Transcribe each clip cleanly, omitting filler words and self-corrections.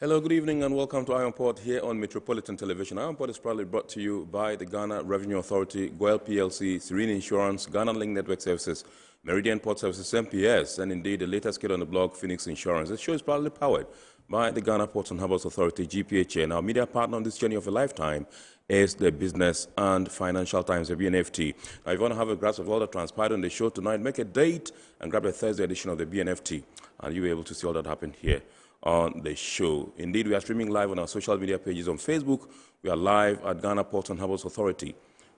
Hello, good evening, and welcome to Iron Port here on Metropolitan Television. Iron Port is proudly brought to you by the Ghana Revenue Authority, Goyle PLC, Serene Insurance, Ghana Link Network Services, Meridian Port Services, MPS, and indeed the latest kid on the block, Phoenix Insurance. This show is proudly powered by the Ghana Ports and Harbours Authority-GPHA. And our media partner on this journey of a lifetime is the Business and Financial Times, the BNFT. Now, if you want to have a grasp of all that transpired on the show tonight, make a date and grab a Thursday edition of the BNFT, and you'll be able to see all that happened here on the show. Indeed, we are streaming live on our social media pages. On Facebook, we are live at Ghana Port and Harbours Authority.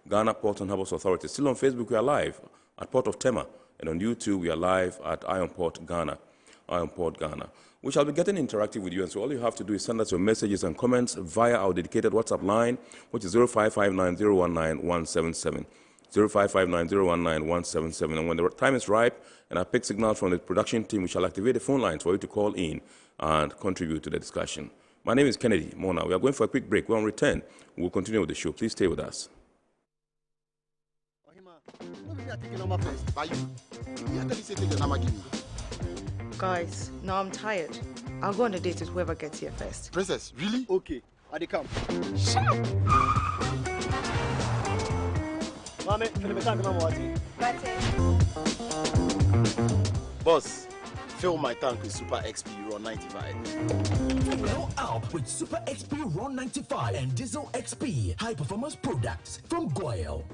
Ghana Port and Harbours Authority. Still on Facebook, we are live at Port of Tema. And on YouTube, we are live at Iron Port Ghana. Iron Port Ghana. We shall be getting interactive with you, and so all you have to do is send us your messages and comments via our dedicated WhatsApp line, which is 0559019177. 0559019177. And when the time is ripe and I pick signals from the production team, we shall activate the phone lines for you to call in and contribute to the discussion. My name is Kennedy Mona. We are going for a quick break. When we return, we'll continue with the show. Please stay with us. Guys, now I'm tired. I'll go on a date with whoever gets here first. Princess, really? Okay, I dey come. Shut up! Mame, feel me talking about what? Boss, fill my tank with Super XP Ron 95. Fill up with Super XP Ron 95 and Diesel XP high performance products from Goyle.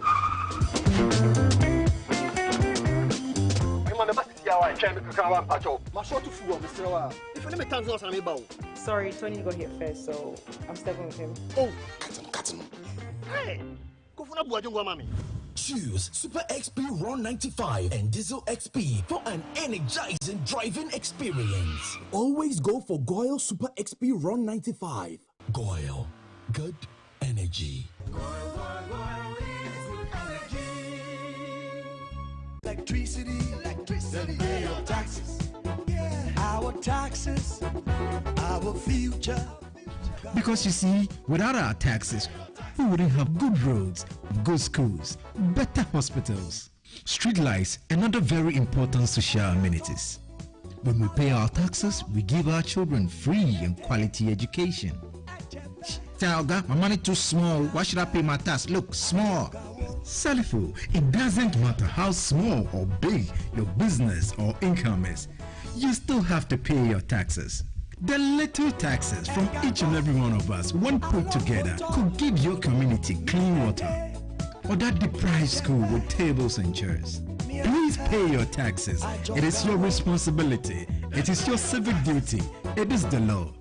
Sorry, Tony got here first, so I'm stepping with him. Oh, cut him. Hey, go for mami. Choose Super XP Ron 95 and Diesel XP for an energizing driving experience. Always go for Goyle Super XP Ron 95. Goyle, good energy. Electricity, then pay your taxes. Yeah. Our taxes, our future. Because you see, without our taxes, we wouldn't have good roads, good schools, better hospitals, street lights, and other very important social amenities. When we pay our taxes, we give our children free and quality education. Talga, my money too small. Why should I pay my tax? Look, small. Salifo, it doesn't matter how small or big your business or income is, you still have to pay your taxes. The little taxes from each and every one of us, when put together, could give your community clean water or that deprived school with tables and chairs. Please pay your taxes. It is your responsibility. It is your civic duty. It is the law.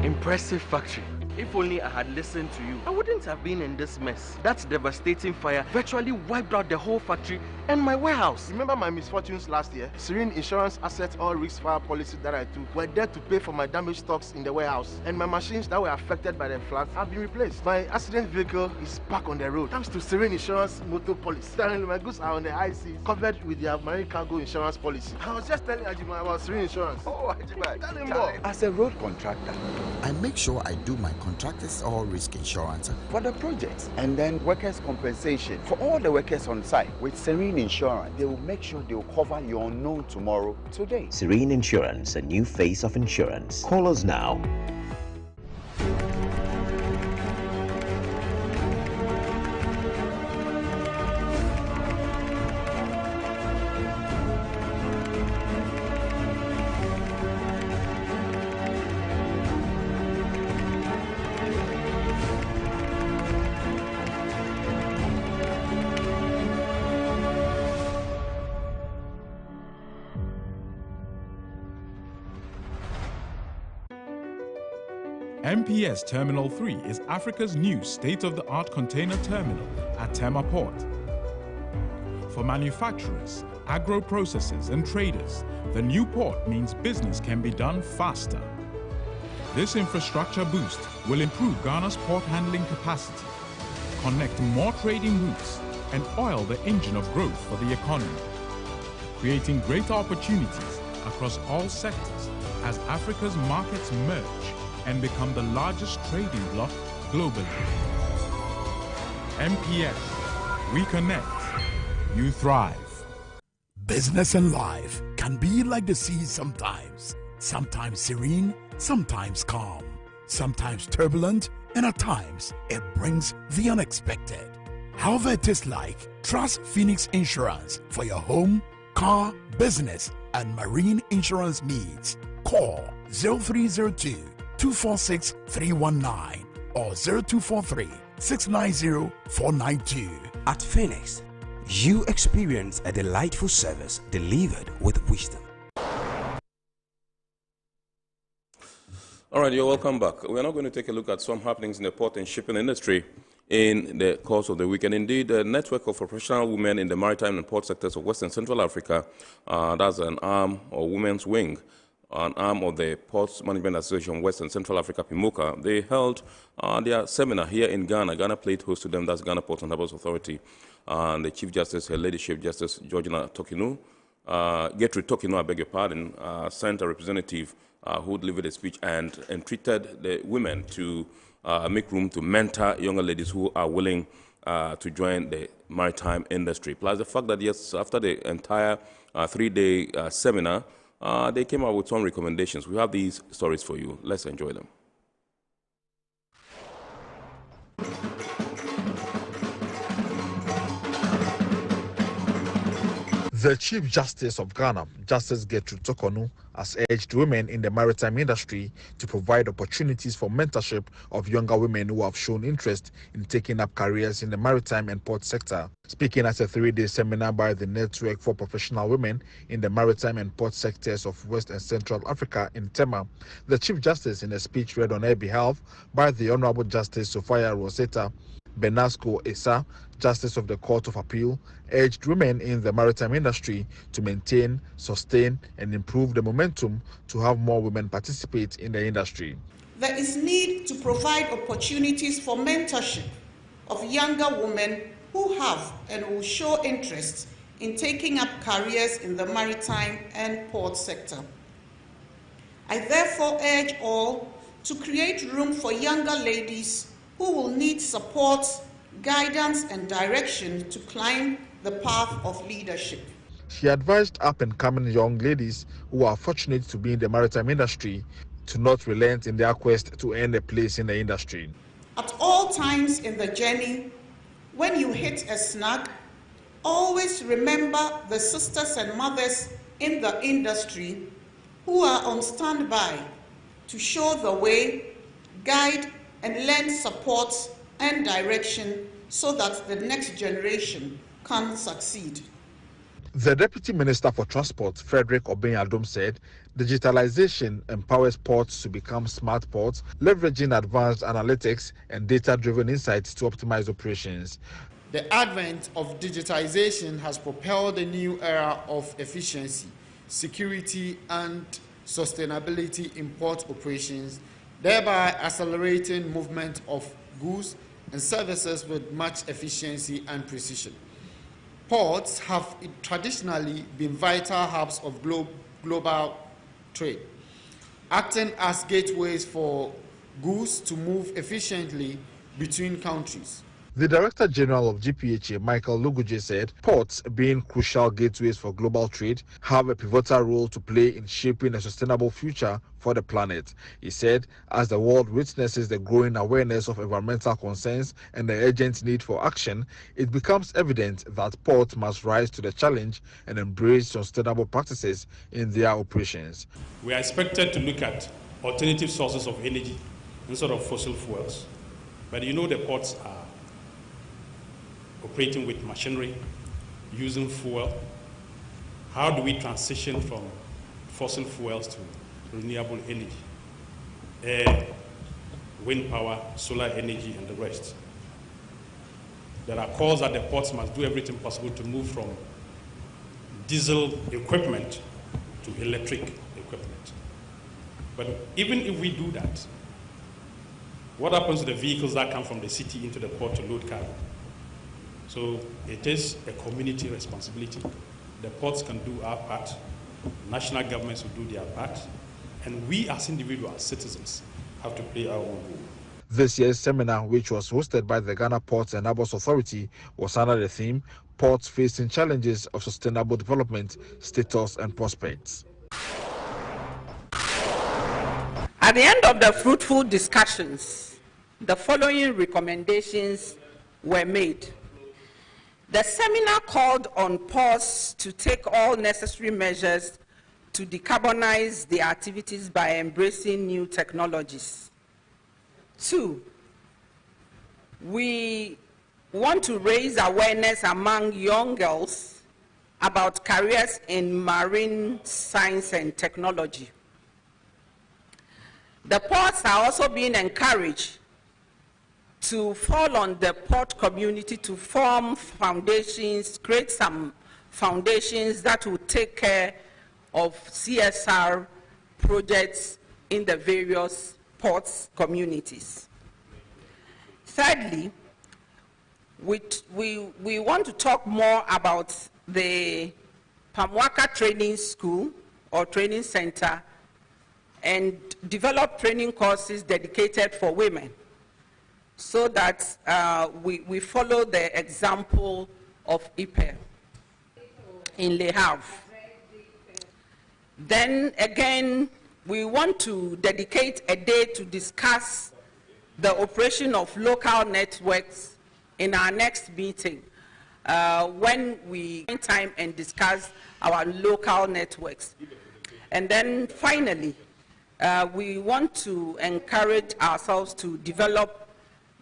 Impressive factory. If only I had listened to you, I wouldn't have been in this mess. That devastating fire virtually wiped out the whole factory and my warehouse. Remember my misfortunes last year? Serene Insurance Asset All Risk Fire policy that I took were there to pay for my damaged stocks in the warehouse, and my machines that were affected by the flood have been replaced. My accident vehicle is back on the road thanks to Serene Insurance motor policy. Currently, my goods are on the high seas, covered with their marine cargo insurance policy. I was just telling Ajima about Serene Insurance. Oh, Ajima, tell him more. As a road contractor, I make sure I do my contractors all risk insurance for the project, and then workers' compensation for all the workers on site. With Serene Insurance, they will make sure they will cover your unknown tomorrow today. Serene Insurance, a new face of insurance. Call us now. MPS Terminal 3 is Africa's new state-of-the-art container terminal at Tema Port. For manufacturers, agro-processors and traders, the new port means business can be done faster. This infrastructure boost will improve Ghana's port handling capacity, connect more trading routes, and oil the engine of growth for the economy, creating greater opportunities across all sectors as Africa's markets merge and become the largest trading bloc globally. MPS, we connect, you thrive. Business and life can be like the sea sometimes. Sometimes serene sometimes calm, sometimes turbulent, and at times it brings the unexpected. However it is like, trust Phoenix Insurance for your home, car, business, and marine insurance needs. Call 0302 246 319 or 0243 690 492. At Phoenix, you experience a delightful service delivered with wisdom. All right, you're welcome back. We're now going to take a look at some happenings in the port and shipping industry in the course of the week. And indeed, a network of professional women in the maritime and port sectors of West and Central Africa, that's an arm or women's wing, an arm of the Ports Management Association West and Central Africa, PIMOCA. They held their seminar here in Ghana. Ghana played host to them, that's Ghana Ports and Harbours Authority. And the Chief Justice, Her Ladyship Justice Georgina Tokinu, Gertrude Tokinu, I beg your pardon, sent a representative who delivered a speech and entreated the women to make room to mentor younger ladies who are willing to join the maritime industry. Plus the fact that, yes, after the entire three-day seminar, they came up with some recommendations. We have these stories for you. Let's enjoy them. The Chief Justice of Ghana, Justice Gertrude Tokonu, has urged women in the maritime industry to provide opportunities for mentorship of younger women who have shown interest in taking up careers in the maritime and port sector. Speaking at a three-day seminar by the Network for Professional Women in the Maritime and Port Sectors of West and Central Africa in Tema, the Chief Justice, in a speech read on her behalf by the Honorable Justice Sophia Rosetta Benasco Esa, Justice of the Court of Appeal, urged women in the maritime industry to maintain, sustain, and improve the momentum to have more women participate in the industry. There is need to provide opportunities for mentorship of younger women who have and will show interest in taking up careers in the maritime and port sector. I therefore urge all to create room for younger ladies who will need support, guidance, and direction to climb the path of leadership. She advised up-and-coming young ladies who are fortunate to be in the maritime industry to not relent in their quest to earn a place in the industry. At all times in the journey, when you hit a snag, always remember the sisters and mothers in the industry who are on standby to show the way, guide, and lend support and direction so that the next generation can succeed. The Deputy Minister for Transport, Frederick Obeng-Adom, said digitalization empowers ports to become smart ports, leveraging advanced analytics and data-driven insights to optimize operations. The advent of digitization has propelled a new era of efficiency, security, and sustainability in port operations, thereby accelerating movement of goods and services with much efficiency and precision. Ports have traditionally been vital hubs of global trade, acting as gateways for goods to move efficiently between countries. The Director General of GPHA, Michael Luguje, said ports, being crucial gateways for global trade, have a pivotal role to play in shaping a sustainable future for the planet. He said, as the world witnesses the growing awareness of environmental concerns and the urgent need for action, it becomes evident that ports must rise to the challenge and embrace sustainable practices in their operations. We are expected to look at alternative sources of energy instead of fossil fuels. But you know the ports are operating with machinery, using fuel. How do we transition from fossil fuels to renewable energy? Air, wind power, solar energy, and the rest. There are calls that the ports must do everything possible to move from diesel equipment to electric equipment. But even if we do that, what happens to the vehicles that come from the city into the port to load cargo? So it is a community responsibility. The ports can do our part, national governments will do their part, and we as individual citizens have to play our own role. This year's seminar, which was hosted by the Ghana Ports and Harbours Authority, was under the theme, Ports Facing Challenges of Sustainable Development, Status and Prospects. At the end of the fruitful discussions, the following recommendations were made. The seminar called on ports to take all necessary measures to decarbonize their activities by embracing new technologies. 2, we want to raise awareness among young girls about careers in marine science and technology. The ports are also being encouraged to fall on the port community to form foundations, create some foundations that will take care of CSR projects in the various ports communities. Thirdly, we want to talk more about the Pamwaka Training School or Training Center and develop training courses dedicated for women so that we follow the example of IPE in Le Havre. Then again, we want to dedicate a day to discuss the operation of local networks in our next meeting when we find time and discuss our local networks. And then finally, we want to encourage ourselves to develop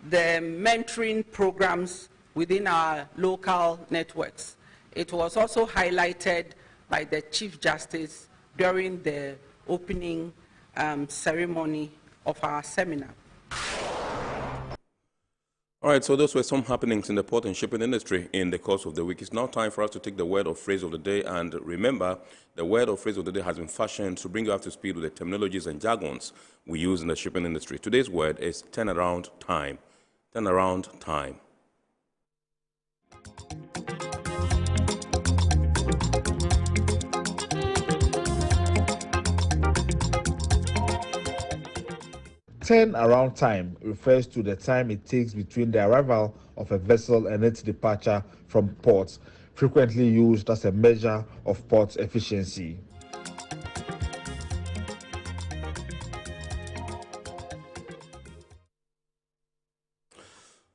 the mentoring programs within our local networks. It was also highlighted by the Chief Justice during the opening ceremony of our seminar. All right, so those were some happenings in the port and shipping industry in the course of the week. It's now time for us to take the word or phrase of the day. And remember, the word or phrase of the day has been fashioned to bring you up to speed with the terminologies and jargons we use in the shipping industry. Today's word is turnaround time. Turnaround time. Turnaround time refers to the time it takes between the arrival of a vessel and its departure from port, frequently used as a measure of port efficiency.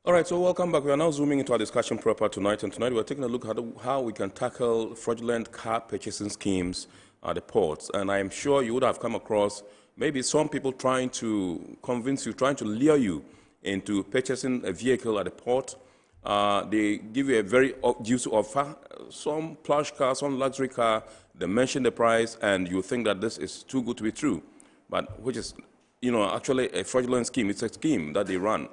All right, so welcome back. We are now zooming into our discussion proper tonight, and tonight we are taking a look at how we can tackle fraudulent car purchasing schemes at the ports. And I am sure you would have come across maybe some people trying to convince you, trying to lure you into purchasing a vehicle at the port. They give you a very juicy offer, some plush car, some luxury car, they mention the price, and you think that this is too good to be true, but which is, actually a fraudulent scheme. It's a scheme that they run.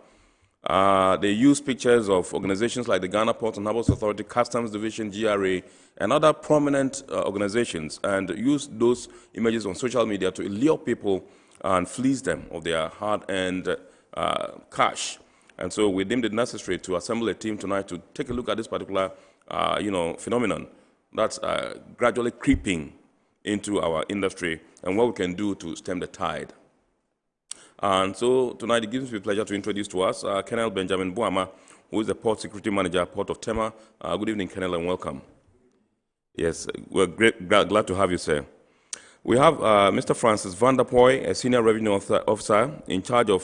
They use pictures of organizations like the Ghana Ports and Harbours Authority, Customs Division, GRA, and other prominent organizations, and use those images on social media to lure people and fleece them of their hard-earned cash. And so we deemed it necessary to assemble a team tonight to take a look at this particular, phenomenon that's gradually creeping into our industry and what we can do to stem the tide. And so tonight it gives me pleasure to introduce to us Colonel Benjamin Buama, who is the Port Security Manager, Port of Tema. Good evening, Colonel, and welcome. Yes, we're glad to have you, sir. We have Mr. Francis Van der Poy, a Senior Revenue Officer in charge of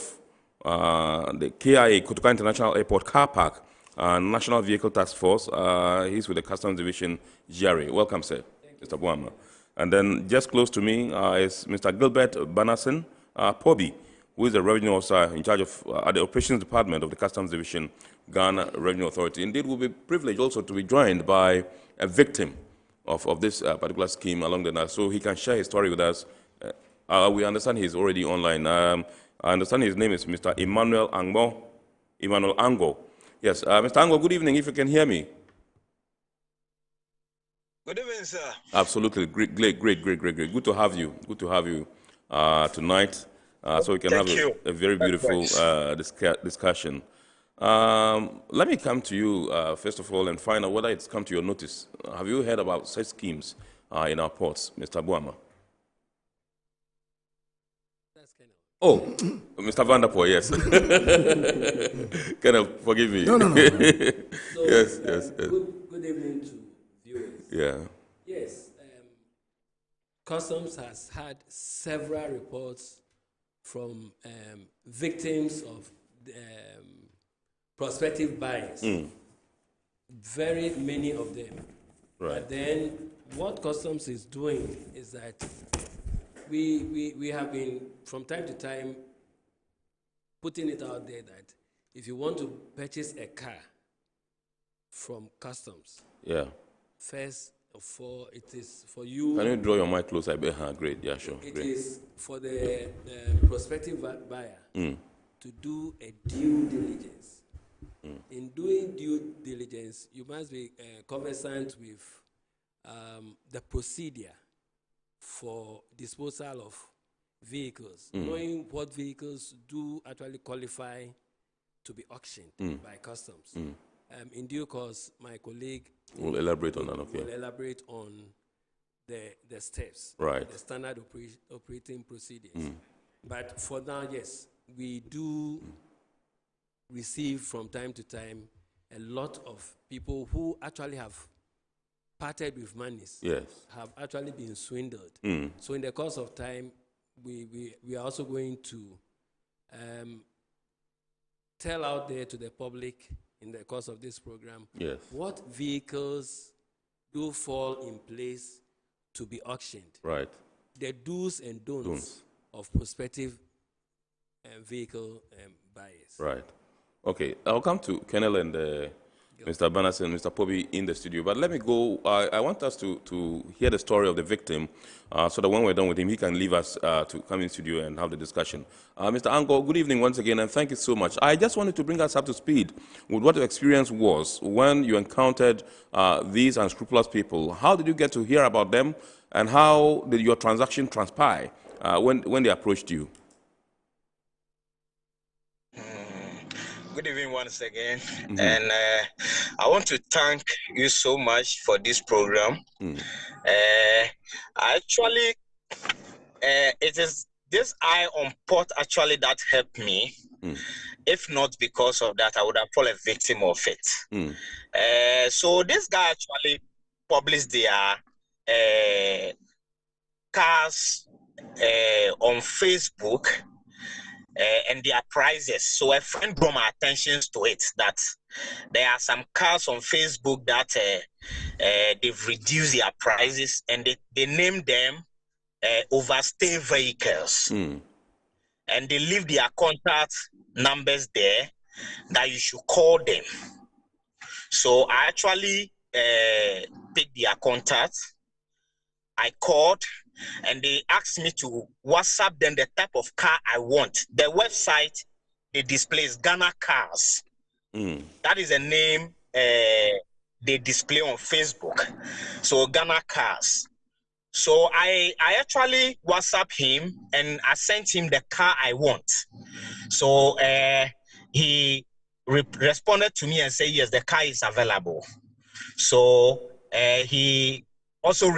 the KIA, Kotoka International Airport Car Park, National Vehicle Task Force. He's with the Customs Division, GRA. Welcome, sir, Mr. Buama. And then just close to me is Mr. Gilbert Banasen Pobi, who is the Revenue Officer in charge of the Operations Department of the Customs Division, Ghana Revenue Authority. Indeed, we'll be privileged also to be joined by a victim of this particular scheme along the night, so he can share his story with us. We understand he's already online. I understand his name is Mr. Emmanuel Ango. Yes, Mr. Ango, good evening, if you can hear me. Good evening, sir. Absolutely, great. Good to have you. Good to have you tonight. So we can have a very beautiful discussion. Let me come to you, first of all, and find out whether it's come to your notice. Have you heard about such schemes in our ports, Mr. Buama? Oh, Mr. Van der Poy, yes. Can I forgive me? No. So, yes. Good evening to viewers. Yeah. Yes, Customs has had several reports from victims of prospective buyers. Very many of them. Right. But then what customs is doing is that we have been, from time to time, putting it out there that if you want to purchase a car from customs, yeah, first of all, it is for you. Can you draw your mic closer? Great. Yeah, sure. It great. is for the prospective buyer to do a due diligence. In doing due diligence, you must be conversant with the procedure for disposal of vehicles, knowing what vehicles do actually qualify to be auctioned by customs. In due course, my colleague will elaborate on that. Okay. Will elaborate on the steps, right? The standard operating procedures. But for now, yes, we do receive from time to time a lot of people who actually have parted with monies, yes, have actually been swindled. So in the course of time, we are also going to tell out there to the public in the course of this program, yes, what vehicles do fall in place to be auctioned. Right. The do's and don'ts of prospective vehicle buyers. Right. Okay, I'll come to Colonel and Mr. Bannerson and Mr. Pobi in the studio, but let me go. I want us to hear the story of the victim so that when we're done with him, he can leave us to come in studio and have the discussion. Mr. Ango, good evening once again, and thank you so much. I just wanted to bring us up to speed with what your experience was when you encountered these unscrupulous people. How did you get to hear about them, and how did your transaction transpire when they approached you? Good evening once again, and I want to thank you so much for this program. Actually, it is this eye on port actually that helped me. If not because of that, I would have fallen victim of it. So this guy actually published their cars on Facebook. And their prices. So a friend brought my attention to it that there are some cars on Facebook that they've reduced their prices, and they name them overstay vehicles. And they leave their contact numbers there that you should call them. So I actually picked their contact. I called, and they asked me to WhatsApp them the type of car I want. The website they display is Ghana Cars. That is a name they display on Facebook. So Ghana Cars. So I actually WhatsApp him, and I sent him the car I want. So he responded to me and said, yes, the car is available. So he also,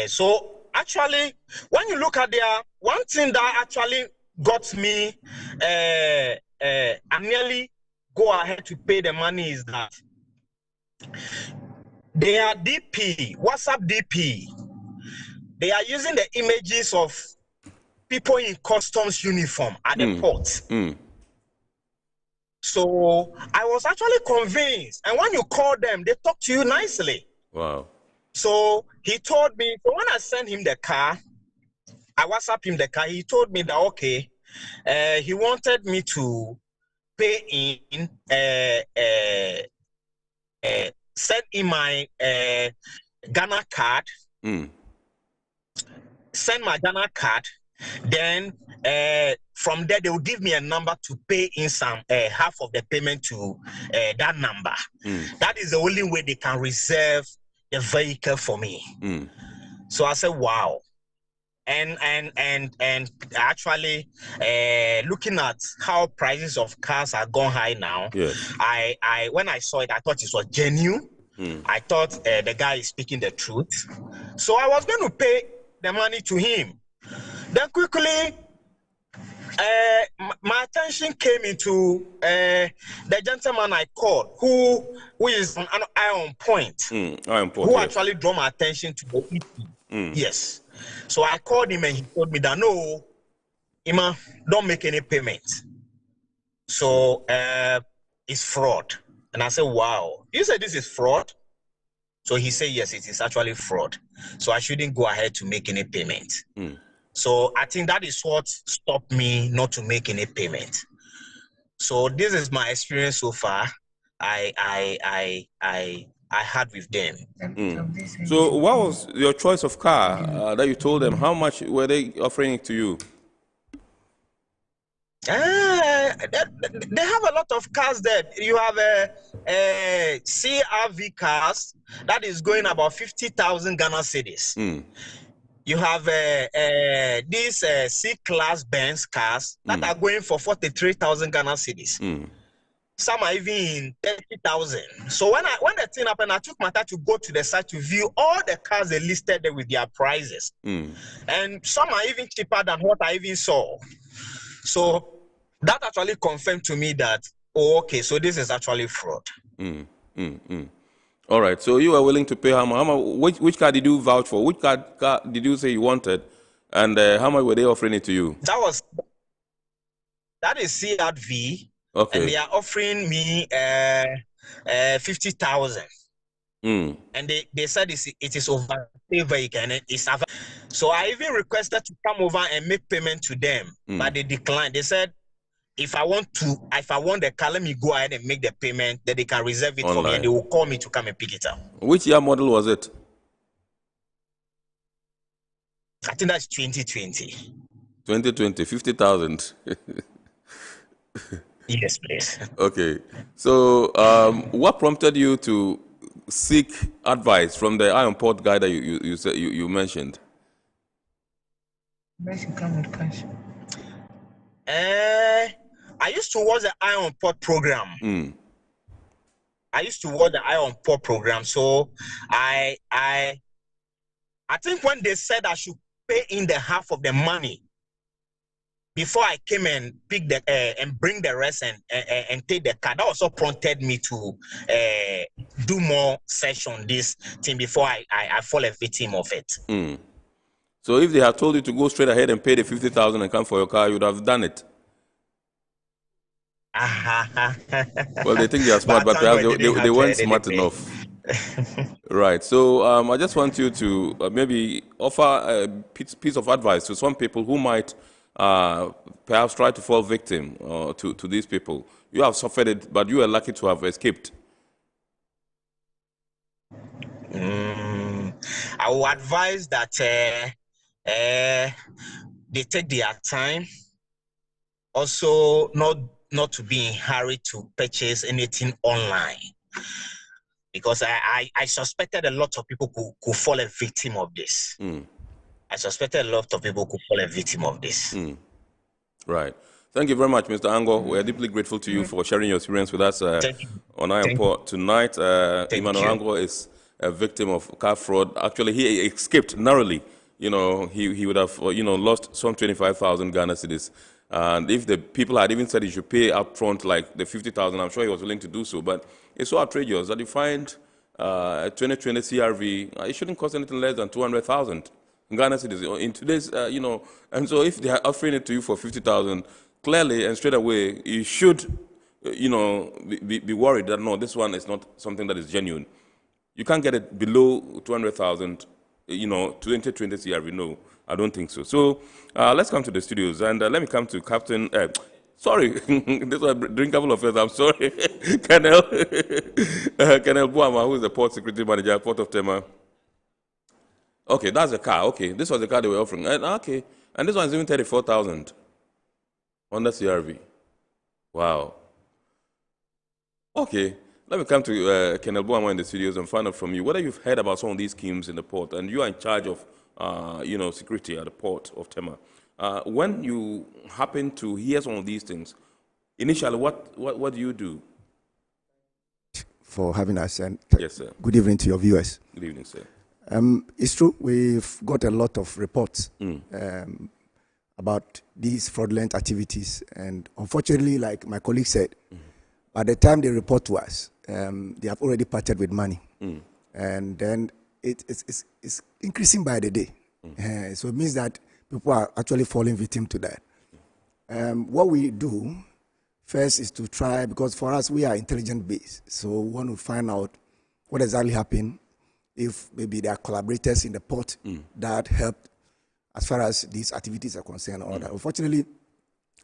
so actually, when you look at their, one thing that actually got me, I nearly go ahead to pay the money is that their DP, WhatsApp DP, they are using the images of people in customs uniform at the port. So I was actually convinced, and when you call them, they talk to you nicely. Wow. So he told me, so when I sent him the car, I WhatsApp him the car, he told me that, okay, he wanted me to pay in, send in my Ghana card, send my Ghana card, then from there they will give me a number to pay in some half of the payment to that number. That is the only way they can reserve the vehicle for me. So I said, wow. And actually looking at how prices of cars are gone high now, I when I saw it, I thought it was genuine. I thought the guy is speaking the truth. So I was going to pay the money to him. Then quickly, my attention came into the gentleman I called, who is an eye on point, who actually drew my attention to the EP. Yes. So I called him, and he told me that no, Ima, don't make any payment. So it's fraud. And I said, wow. You said this is fraud? So he said, yes, it is actually fraud. So I shouldn't go ahead to make any payment. So I think that is what stopped me not to make any payment. So this is my experience so far. I had with them. So what was your choice of car that you told them? How much were they offering it to you? They have a lot of cars there. You have a CRV cars that is going about 50,000 Ghana cedis. You have these C-class Benz cars that are going for 43,000 Ghana cedis. Some are even in 30,000. So when the thing happened, I took my time to go to the site to view all the cars they listed there with their prices. And some are even cheaper than what I even saw. So that actually confirmed to me that, oh, okay, so this is actually fraud. All right, so you were willing to pay how much? Which car did you vouch for? Which car did you say you wanted? And how much were they offering it to you? That is CRV. Okay. And they are offering me 50,000. And they said it is over vehicle and it's over. So I even requested to come over and make payment to them, but they declined. They said if I want the car, let me go ahead and make the payment, that they can reserve it for me and they will call me to come and pick it up. Which year model was it? I think that's 2020. 2020, 50,000. Yes, please. Okay. So what prompted you to seek advice from the iron port guy that you mentioned? I used to watch the iron port program. I used to watch the iron port program. So I think when they said I should pay in the half of the money before I came and pick the and bring the rest and take the car, that also prompted me to do more search on this thing before I fall a victim of it. So if they had told you to go straight ahead and pay the 50,000 and come for your car, you would have done it. Well, they think they are smart, but perhaps they weren't smart enough. Right. So I just want you to maybe offer a piece of advice to some people who might perhaps try to fall victim to these people. You have suffered it, but you are lucky to have escaped. I will advise that they take their time. Also, not to be in a hurry to purchase anything online. Because I suspected a lot of people could fall a victim of this. I suspected a lot of people could fall a victim of this. Right. Thank you very much, Mr. Ango. We are deeply grateful to you for sharing your experience with us on Iron Port tonight. Emmanuel Ango is a victim of car fraud. Actually, he escaped narrowly. You know, he would have lost some 25,000 Ghana cedis. And if the people had even said he should pay up front like the 50,000, I'm sure he was willing to do so. But it's so outrageous that you find a 2020 CRV, it shouldn't cost anything less than 200,000 Ghana cedis in today's, and so if they are offering it to you for 50,000, clearly and straight away, you should, be worried that no, this one is not something that is genuine. You can't get it below 200,000, 2020 CRV. No, I don't think so. So let's come to the studios and let me come to Captain. Sorry, this was during a couple of years. I'm sorry, Colonel Buama, who is the port security manager, Port of Tema. Okay, that's the car. Okay, this was the car they were offering. Okay, and this one is even 34,000 on the CRV. Wow. Okay, let me come to Colonel Buama in the studios and find out from you whether you've heard about some of these schemes in the port, and you are in charge of, security at the port of Tema. When you happen to hear some of these things, initially, what do you do? For having us, and yes, sir. Good evening to your viewers. Good evening, sir. It's true, we've got a lot of reports about these fraudulent activities, and unfortunately, like my colleague said, by the time they report to us, they have already parted with money, and then it's increasing by the day. So it means that people are actually falling victim to that. What we do first is to try, because for us, we are intelligent based. So we want to find out what exactly happened, if maybe there are collaborators in the port that helped as far as these activities are concerned. Or that. Unfortunately,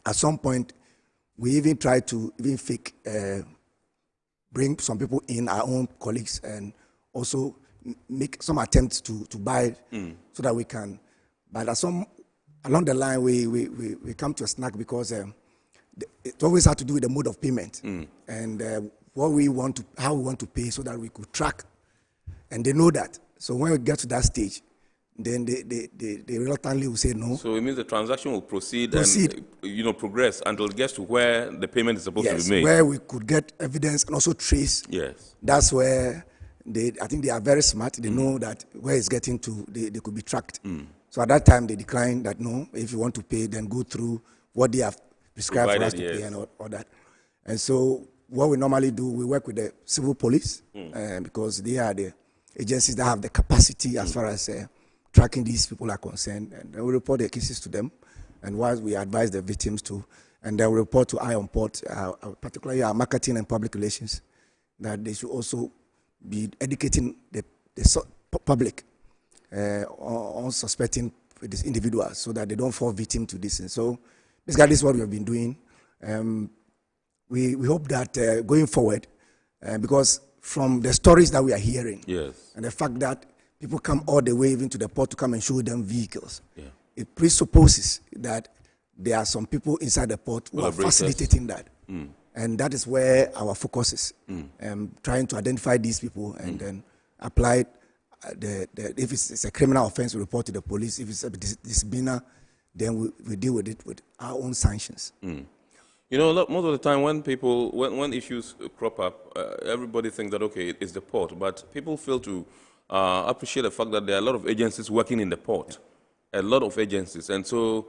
at some point, we even tried to bring some people in, our own colleagues, and also make some attempts to buy so that we can. But along the line, we come to a snag because it always had to do with the mode of payment and how we want to pay so that we could track. And they know that. So when we get to that stage, then they reluctantly will say no. So it means the transaction will proceed. And progress until it gets to where the payment is supposed to be made. Where we could get evidence and also trace. Yes. That's where I think they are very smart. They know that where it's getting to, they could be tracked. So at that time, they declined that no, if you want to pay, then go through what they have prescribed for us to pay and all that. And so what we normally do, we work with the civil police because they are the agencies that have the capacity as far as tracking these people are concerned. And then we report the cases to them. And whilst we advise the victims to, and then we report to Eye on Port, particularly our marketing and public relations, that they should also be educating the public on suspecting these individuals so that they don't fall victim to this. And so basically this is what we have been doing. We hope that going forward, because from the stories that we are hearing, and the fact that people come all the way even to the port to come and show them vehicles, it presupposes that there are some people inside the port who are facilitating that. And that is where our focus is, trying to identify these people and then apply if it's a criminal offense, we report to the police. If it's a discipliner, then we deal with it with our own sanctions. You know, most of the time when issues crop up, everybody thinks that, okay, it's the port, but people fail to appreciate the fact that there are a lot of agencies working in the port, a lot of agencies. And so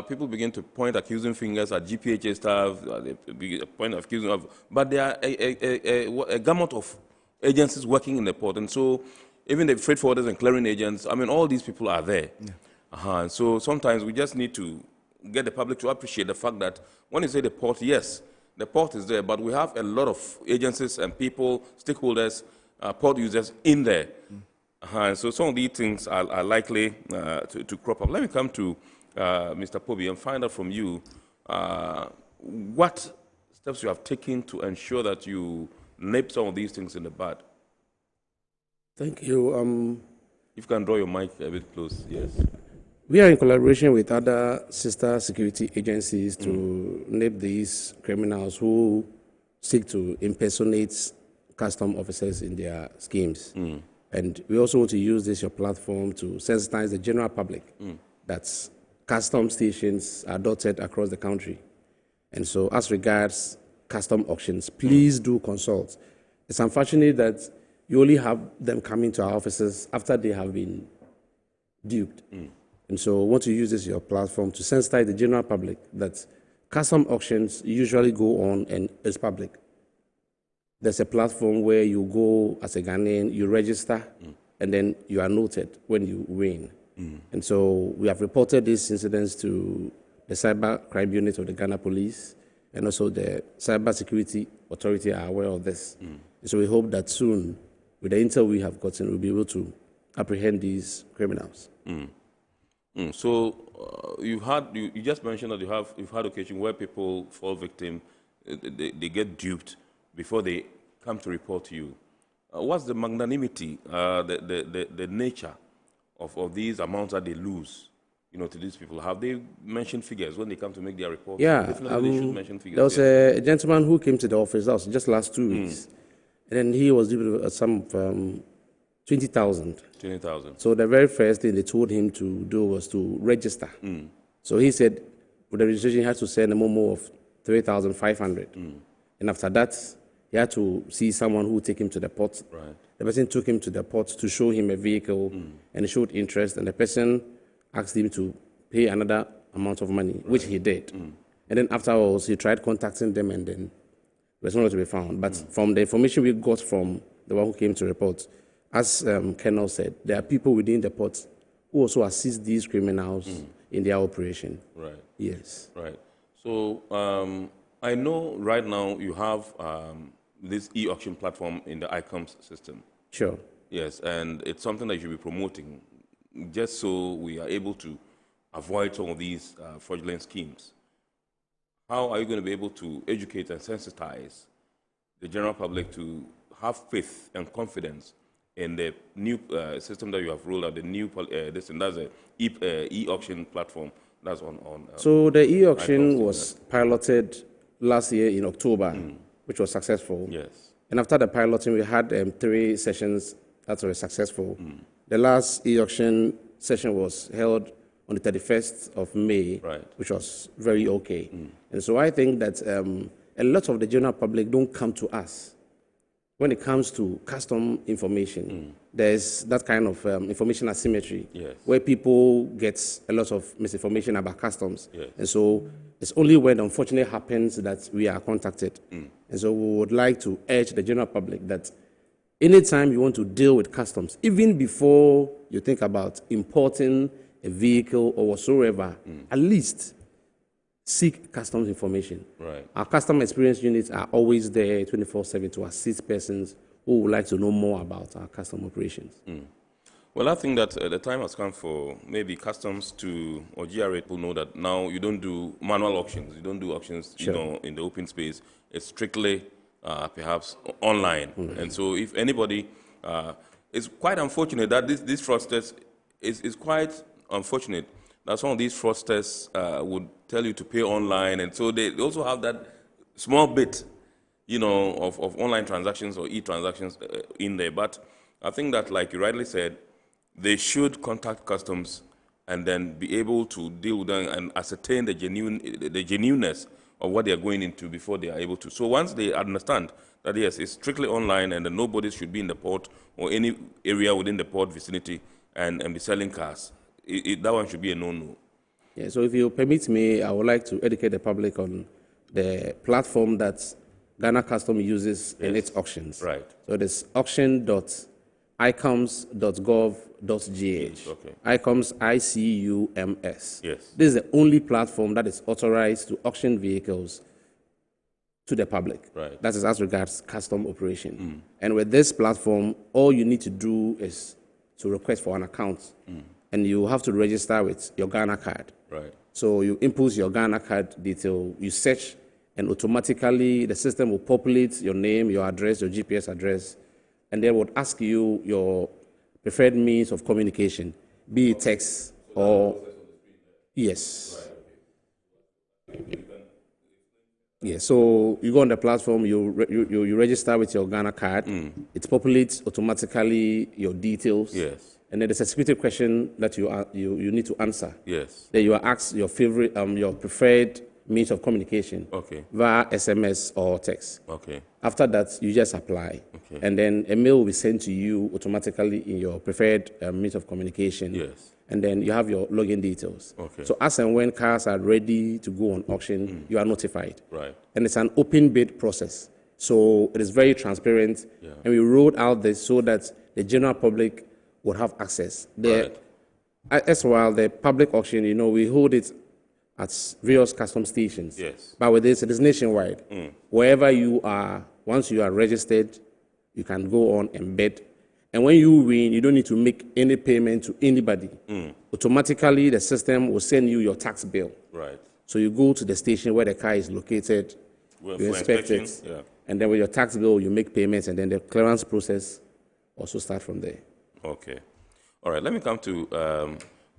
people begin to point accusing fingers at GPHA staff, but there are a gamut of agencies working in the port. And so even the freight forwarders and clearing agents, I mean, all these people are there. So sometimes we just need to get the public to appreciate the fact that when you say the port, yes, the port is there, but we have a lot of agencies and people, stakeholders, port users in there. So some of these things are likely to crop up. Let me come to Mr. Pobi and find out from you what steps you have taken to ensure that you nip some of these things in the bud. Thank you. If you can draw your mic a bit close, yes. We are in collaboration with other sister security agencies to nip these criminals who seek to impersonate custom officers in their schemes. And we also want to use your platform to sensitize the general public that custom stations are dotted across the country. And so as regards custom auctions, please do consult. It's unfortunate that you only have them coming to our offices after they have been duped. And so I want to use your platform to sensitize the general public that custom auctions usually go on and it's public. There's a platform where you go as a Ghanaian, you register, and then you are noted when you win. And so we have reported these incidents to the Cyber Crime Unit of the Ghana Police, and also the Cyber Security Authority are aware of this. So we hope that soon, with the intel we have gotten, we'll be able to apprehend these criminals. So you just mentioned that you've had occasion where people fall victim, they get duped before they come to report to you. What's the magnanimity, the nature of these amounts that they lose, to these people? Have they mentioned figures when they come to make their report? Yeah, definitely they should mention figures. There was a gentleman who came to the office, that was just last 2 weeks, and then he was due a sum of 20,000. 20,000. So the very first thing they told him to do was to register. So he said, with the registration, he had to send a memo of 3,500. And after that, he had to see someone who would take him to the port. The person took him to the port to show him a vehicle, and he showed interest, and the person asked him to pay another amount of money, which he did. And then afterwards, he tried contacting them, and then it was not to be found. But from the information we got from the one who came to report, as Colonel said, there are people within the port who also assist these criminals in their operation. Right. Yes. Right. So I know right now you have this e-auction platform in the ICOMS system. Sure. Yes, and it's something that you should be promoting, just so we are able to avoid some of these fraudulent schemes. How are you going to be able to educate and sensitize the general public to have faith and confidence in the new system that you have rolled out, the new that's an e-auction platform that's on so the e-auction was piloted last year in October, which was successful. Yes. And after the piloting, we had 3 sessions that were successful. The last e-auction session was held on the 31st of May, which was very okay. And so I think that a lot of the general public don't come to us when it comes to custom information. There's that kind of information asymmetry, where people get a lot of misinformation about customs. And so it's only when unfortunately happens that we are contacted. And so we would like to urge the general public that anytime you want to deal with customs, even before you think about importing a vehicle or whatsoever, at least seek customs information. Right. Our customer experience units are always there 24/7 to assist persons who would like to know more about our custom operations. Well, I think that the time has come for maybe customs to, or GRA will know that now you don't do manual auctions. You don't do auctions, Sure. in the open space. It's strictly perhaps online. And so if anybody, it's quite unfortunate that these fraudsters, is quite unfortunate that some of these fraudsters would tell you to pay online. And so they also have that small bit, of online transactions or e-transactions in there. But I think that, like you rightly said, they should contact customs and then be able to deal with them and ascertain the genuineness of what they are going into before they are able to. So once they understand that, yes, it's strictly online and that nobody should be in the port or any area within the port vicinity and be selling cars, that one should be a no-no. Yeah, so if you permit me, I would like to educate the public on the platform that Ghana Custom uses in its auctions. Right. So it is auctions.icoms.gov.gh. Okay. ICOMS, ICUMS. Yes. This is the only platform that is authorized to auction vehicles to the public. Right. That is as regards custom operation. And with this platform, all you need to do is to request for an account. And you have to register with your Ghana card. Right. So you input your Ghana card detail, you search, and automatically the system will populate your name, your address, your GPS address, and then would ask you your preferred means of communication, be it text or yes. Yeah, so you go on the platform, you register with your Ghana card, it populates automatically your details. Yes. And then there's a security question that you need to answer. Yes. Then you are asked your favorite, your preferred means of communication. Okay. Via SMS or text. Okay. After that, you just apply. Okay. And then a mail will be sent to you automatically in your preferred means of communication. Yes. And then you have your login details. Okay. So as and when cars are ready to go on auction, you are notified. Right. And it's an open bid process. So it is very transparent. Yeah. And we rolled out this so that the general public would have access. As well, the public auction, we hold it at various custom stations. Yes. But with this, it is nationwide. Wherever you are, once you are registered, you can go on and bid. And when you win, you don't need to make any payment to anybody. Automatically, the system will send you your tax bill. Right. So you go to the station where the car is located, you inspect it, and then with your tax bill, you make payments, and then the clearance process also start from there. Okay. All right. Let me come to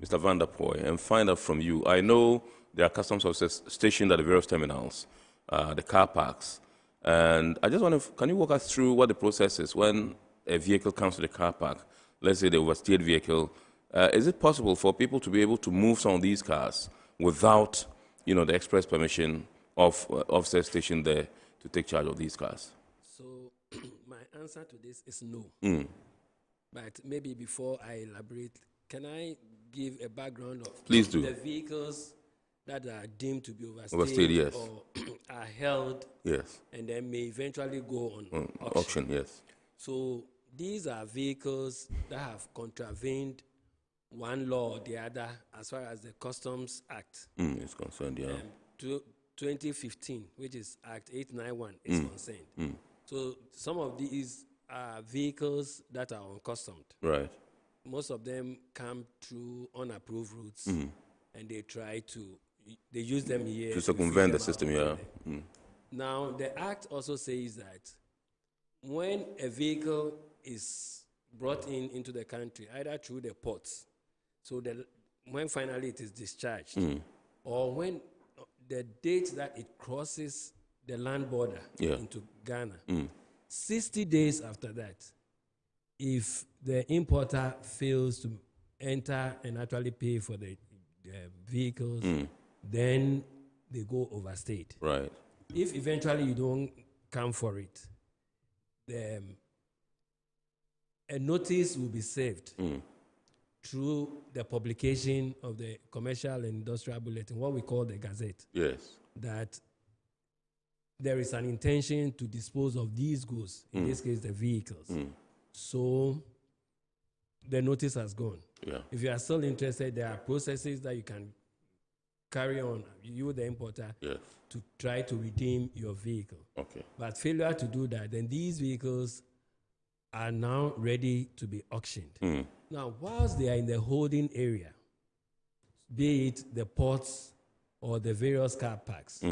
Mr. Van der Poy and find out from you. I know there are customs officers stationed at the various terminals, the car parks. And I just want to, can you walk us through what the process is when a vehicle comes to the car park? Let's say the oversteered vehicle. Is it possible for people to be able to move some of these cars without, the express permission of officers stationed there to take charge of these cars? So my answer to this is no. But maybe before I elaborate, can I give a background of Please do. the vehicles that are deemed to be Overstayed, yes. or are held, yes, and then may eventually go on auction, yes. So these are vehicles that have contravened one law or the other as far as the Customs Act is concerned, yeah. 2015, which is Act 891, is concerned. So some of these are vehicles that are uncustomed. Right. Most of them come through unapproved routes, and they use them here to circumvent the system. Yeah. Now, the Act also says that when a vehicle is brought into the country, either through the ports, so when finally it is discharged, or when the date that it crosses the land border into Ghana, 60 days after that, if the importer fails to enter and actually pay for the vehicles, then they go overstayed. Right. If eventually you don't come for it, a notice will be served through the publication of the Commercial and Industrial Bulletin, what we call the Gazette. Yes. That there is an intention to dispose of these goods, in this case, the vehicles. So the notice has gone. Yeah. If you are still interested, there are processes that you can carry on, you the importer, to try to redeem your vehicle. Okay. But failure to do that, then these vehicles are now ready to be auctioned. Now, whilst they are in the holding area, be it the ports or the various car parks,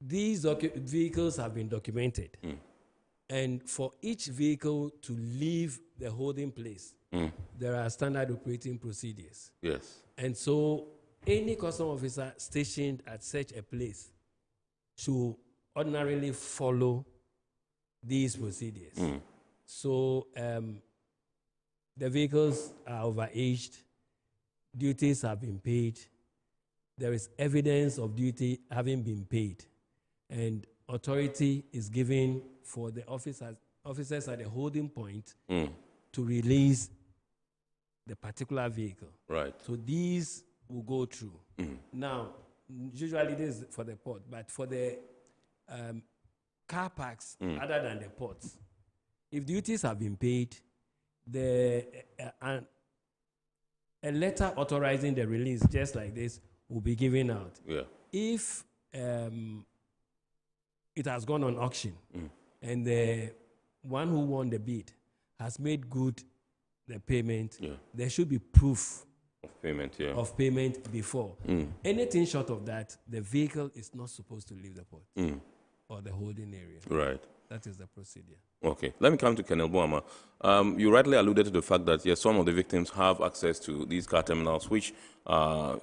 these vehicles have been documented. And for each vehicle to leave the holding place, there are standard operating procedures. Yes. And so any custom officer stationed at such a place should ordinarily follow these procedures. So the vehicles are overaged, duties have been paid, there is evidence of duty having been paid, and authority is given for the officers at the holding point to release the particular vehicle. Right. So these will go through. Now, usually this is for the port, but for the car parks other than the ports, if duties have been paid, a letter authorizing the release, just like this, will be given out. Yeah. If it has gone on auction and the one who won the bid has made good the payment, there should be proof of payment before. Anything short of that, the vehicle is not supposed to leave the port or the holding area. Right. That is the procedure. Okay. Let me come to Colonel Boama. You rightly alluded to the fact that, yes, some of the victims have access to these car terminals, which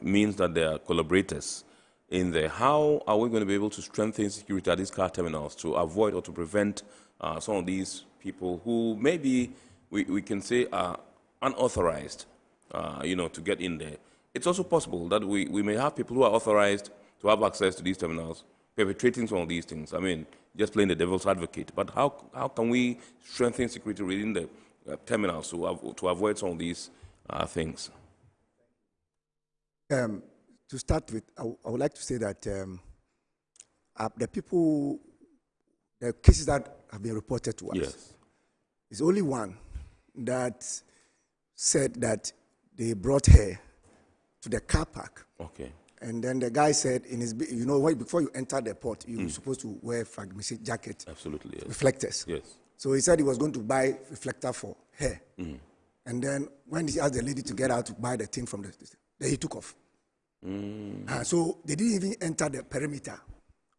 means that they are collaborators in there. How are we going to be able to strengthen security at these car terminals to avoid or to prevent some of these people who maybe we can say are unauthorized, to get in there? It's also possible that we may have people who are authorized to have access to these terminals perpetrating some of these things. I mean, just playing the devil's advocate. But how can we strengthen security within the terminals to avoid some of these things? To start with, I would like to say that the cases that have been reported to us, is only one that said that they brought her to the car park. Okay. And then the guy said, before you enter the port, you're supposed to wear fragmentation jacket. Absolutely, yes. Reflectors. Yes. So he said he was going to buy reflector for her. And then when he asked the lady to get out to buy the thing from then he took off. So they didn't even enter the perimeter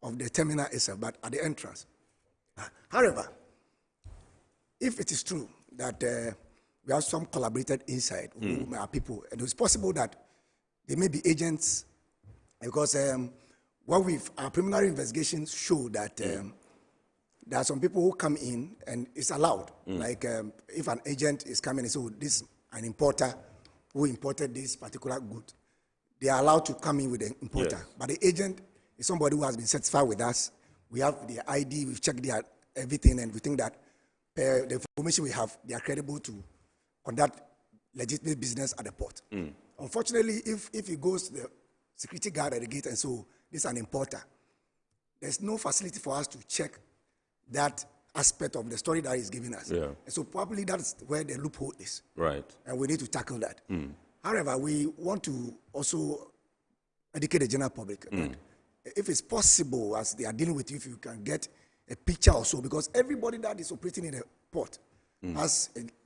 of the terminal itself, but at the entrance. However, if it is true that we have some collaborated inside, who are people, and it's possible that they may be agents, because our preliminary investigations show that there are some people who come in and it's allowed. Like if an agent is coming and says, this is an importer who imported this particular good, they are allowed to come in with the importer. Yes. But the agent is somebody who has been certified with us. We have their ID, we've checked their everything, and we think that the information we have, they are credible to conduct legitimate business at the port. Unfortunately, if he goes to the security guard at the gate and so this is an importer, there's no facility for us to check that aspect of the story that he's giving us. Yeah. And so probably that's where the loophole is. Right. And we need to tackle that. However, we want to also educate the general public. That if it's possible, as they are dealing with you, if you can get a picture or so, because everybody that is operating in a port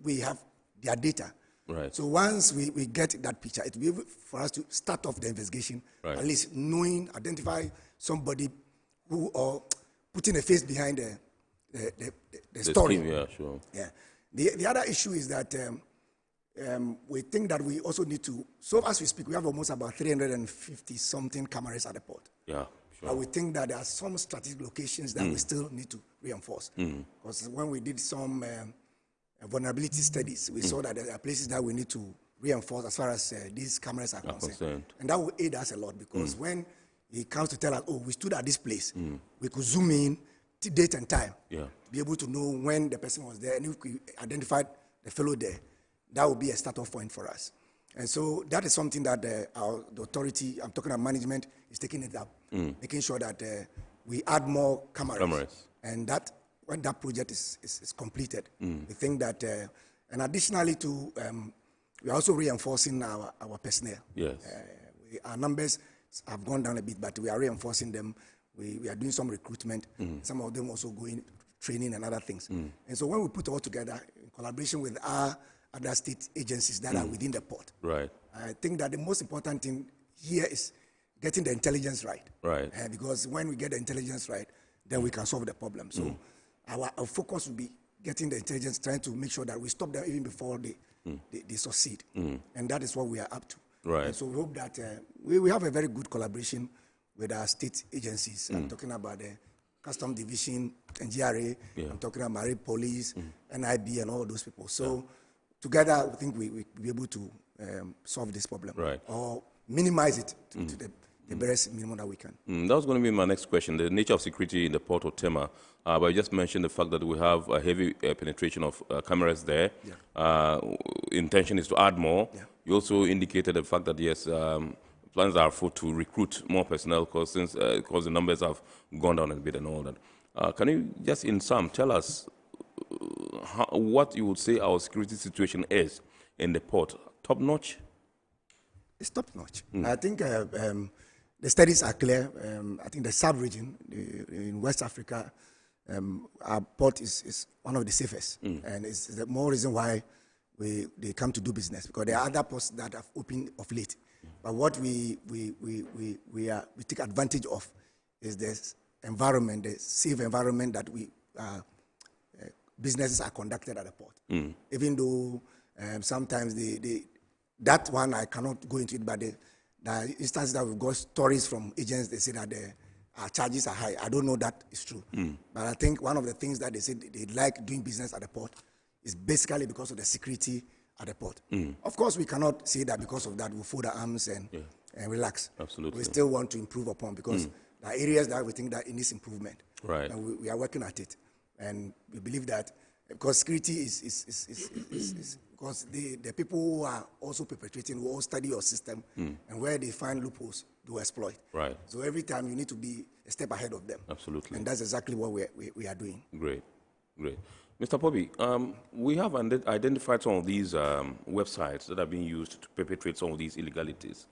we have their data. Right. So once we get that picture, it will be able for us to start off the investigation, Right. at least knowing, identify somebody who, or putting a face behind the story. Scheme, yeah, sure. Yeah. The other issue is that we think that we also need to, so as we speak, we have almost about 350 something cameras at the port. Yeah, sure. But we think that there are some strategic locations that we still need to reinforce. Because when we did some vulnerability studies, we saw that there are places that we need to reinforce as far as these cameras are concerned. And that will aid us a lot, because when he comes to tell us, oh, we stood at this place, we could zoom in to date and time, to be able to know when the person was there, and if we identified the fellow there, that would be a start-off point for us. And so that is something that the authority, I'm talking about management, is taking it up, making sure that we add more cameras. And that when that project is completed, we think that, and additionally to, we are also reinforcing our personnel. Yes. Our numbers have gone down a bit, but we are reinforcing them. We are doing some recruitment. Some of them also going training and other things. And so when we put it all together in collaboration with our other state agencies that are within the port, right, I think that the most important thing here is getting the intelligence right. Right. Because when we get the intelligence right, then we can solve the problem. So our focus will be getting the intelligence, trying to make sure that we stop them even before they succeed. And that is what we are up to. Right. And so we hope that we have a very good collaboration with our state agencies. I'm talking about the Custom Division, NGRA, I'm talking about Marine Police, NIB, and all those people. So together, I think we'll be able to solve this problem. Right. Or minimize it to the barest minimum that we can. That was going to be my next question, the nature of security in the port of Tema. But I just mentioned the fact that we have a heavy penetration of cameras there. Intention is to add more. You also indicated the fact that, yes, plans are afoot to recruit more personnel because the numbers have gone down a bit and all that. Can you just, in sum, tell us what you would say our security situation is in the port? Top-notch? It's top-notch. I think the studies are clear. I think the sub-region in West Africa, our port is one of the safest. And it's the more reason why they come to do business, because there are other ports that have opened of late. But what we take advantage of is this environment, the safe environment that businesses are conducted at the port. Even though sometimes that one I cannot go into it, but the instances that we've got stories from agents, they say that our charges are high. I don't know that is true. But I think one of the things that they say they like doing business at the port is basically because of the security at the port. Of course, we cannot say that because of that we'll fold our arms and relax. Absolutely. We still want to improve upon, because there are areas that we think that it needs improvement. Right. And we are working at it. And we believe that because security is because the people who are also perpetrating will all study your system, and where they find loopholes, they will exploit. Right. So every time you need to be a step ahead of them. Absolutely. And that's exactly what we are doing. Great. Mr. Pobi, we have identified some of these websites that are being used to perpetrate some of these illegalities.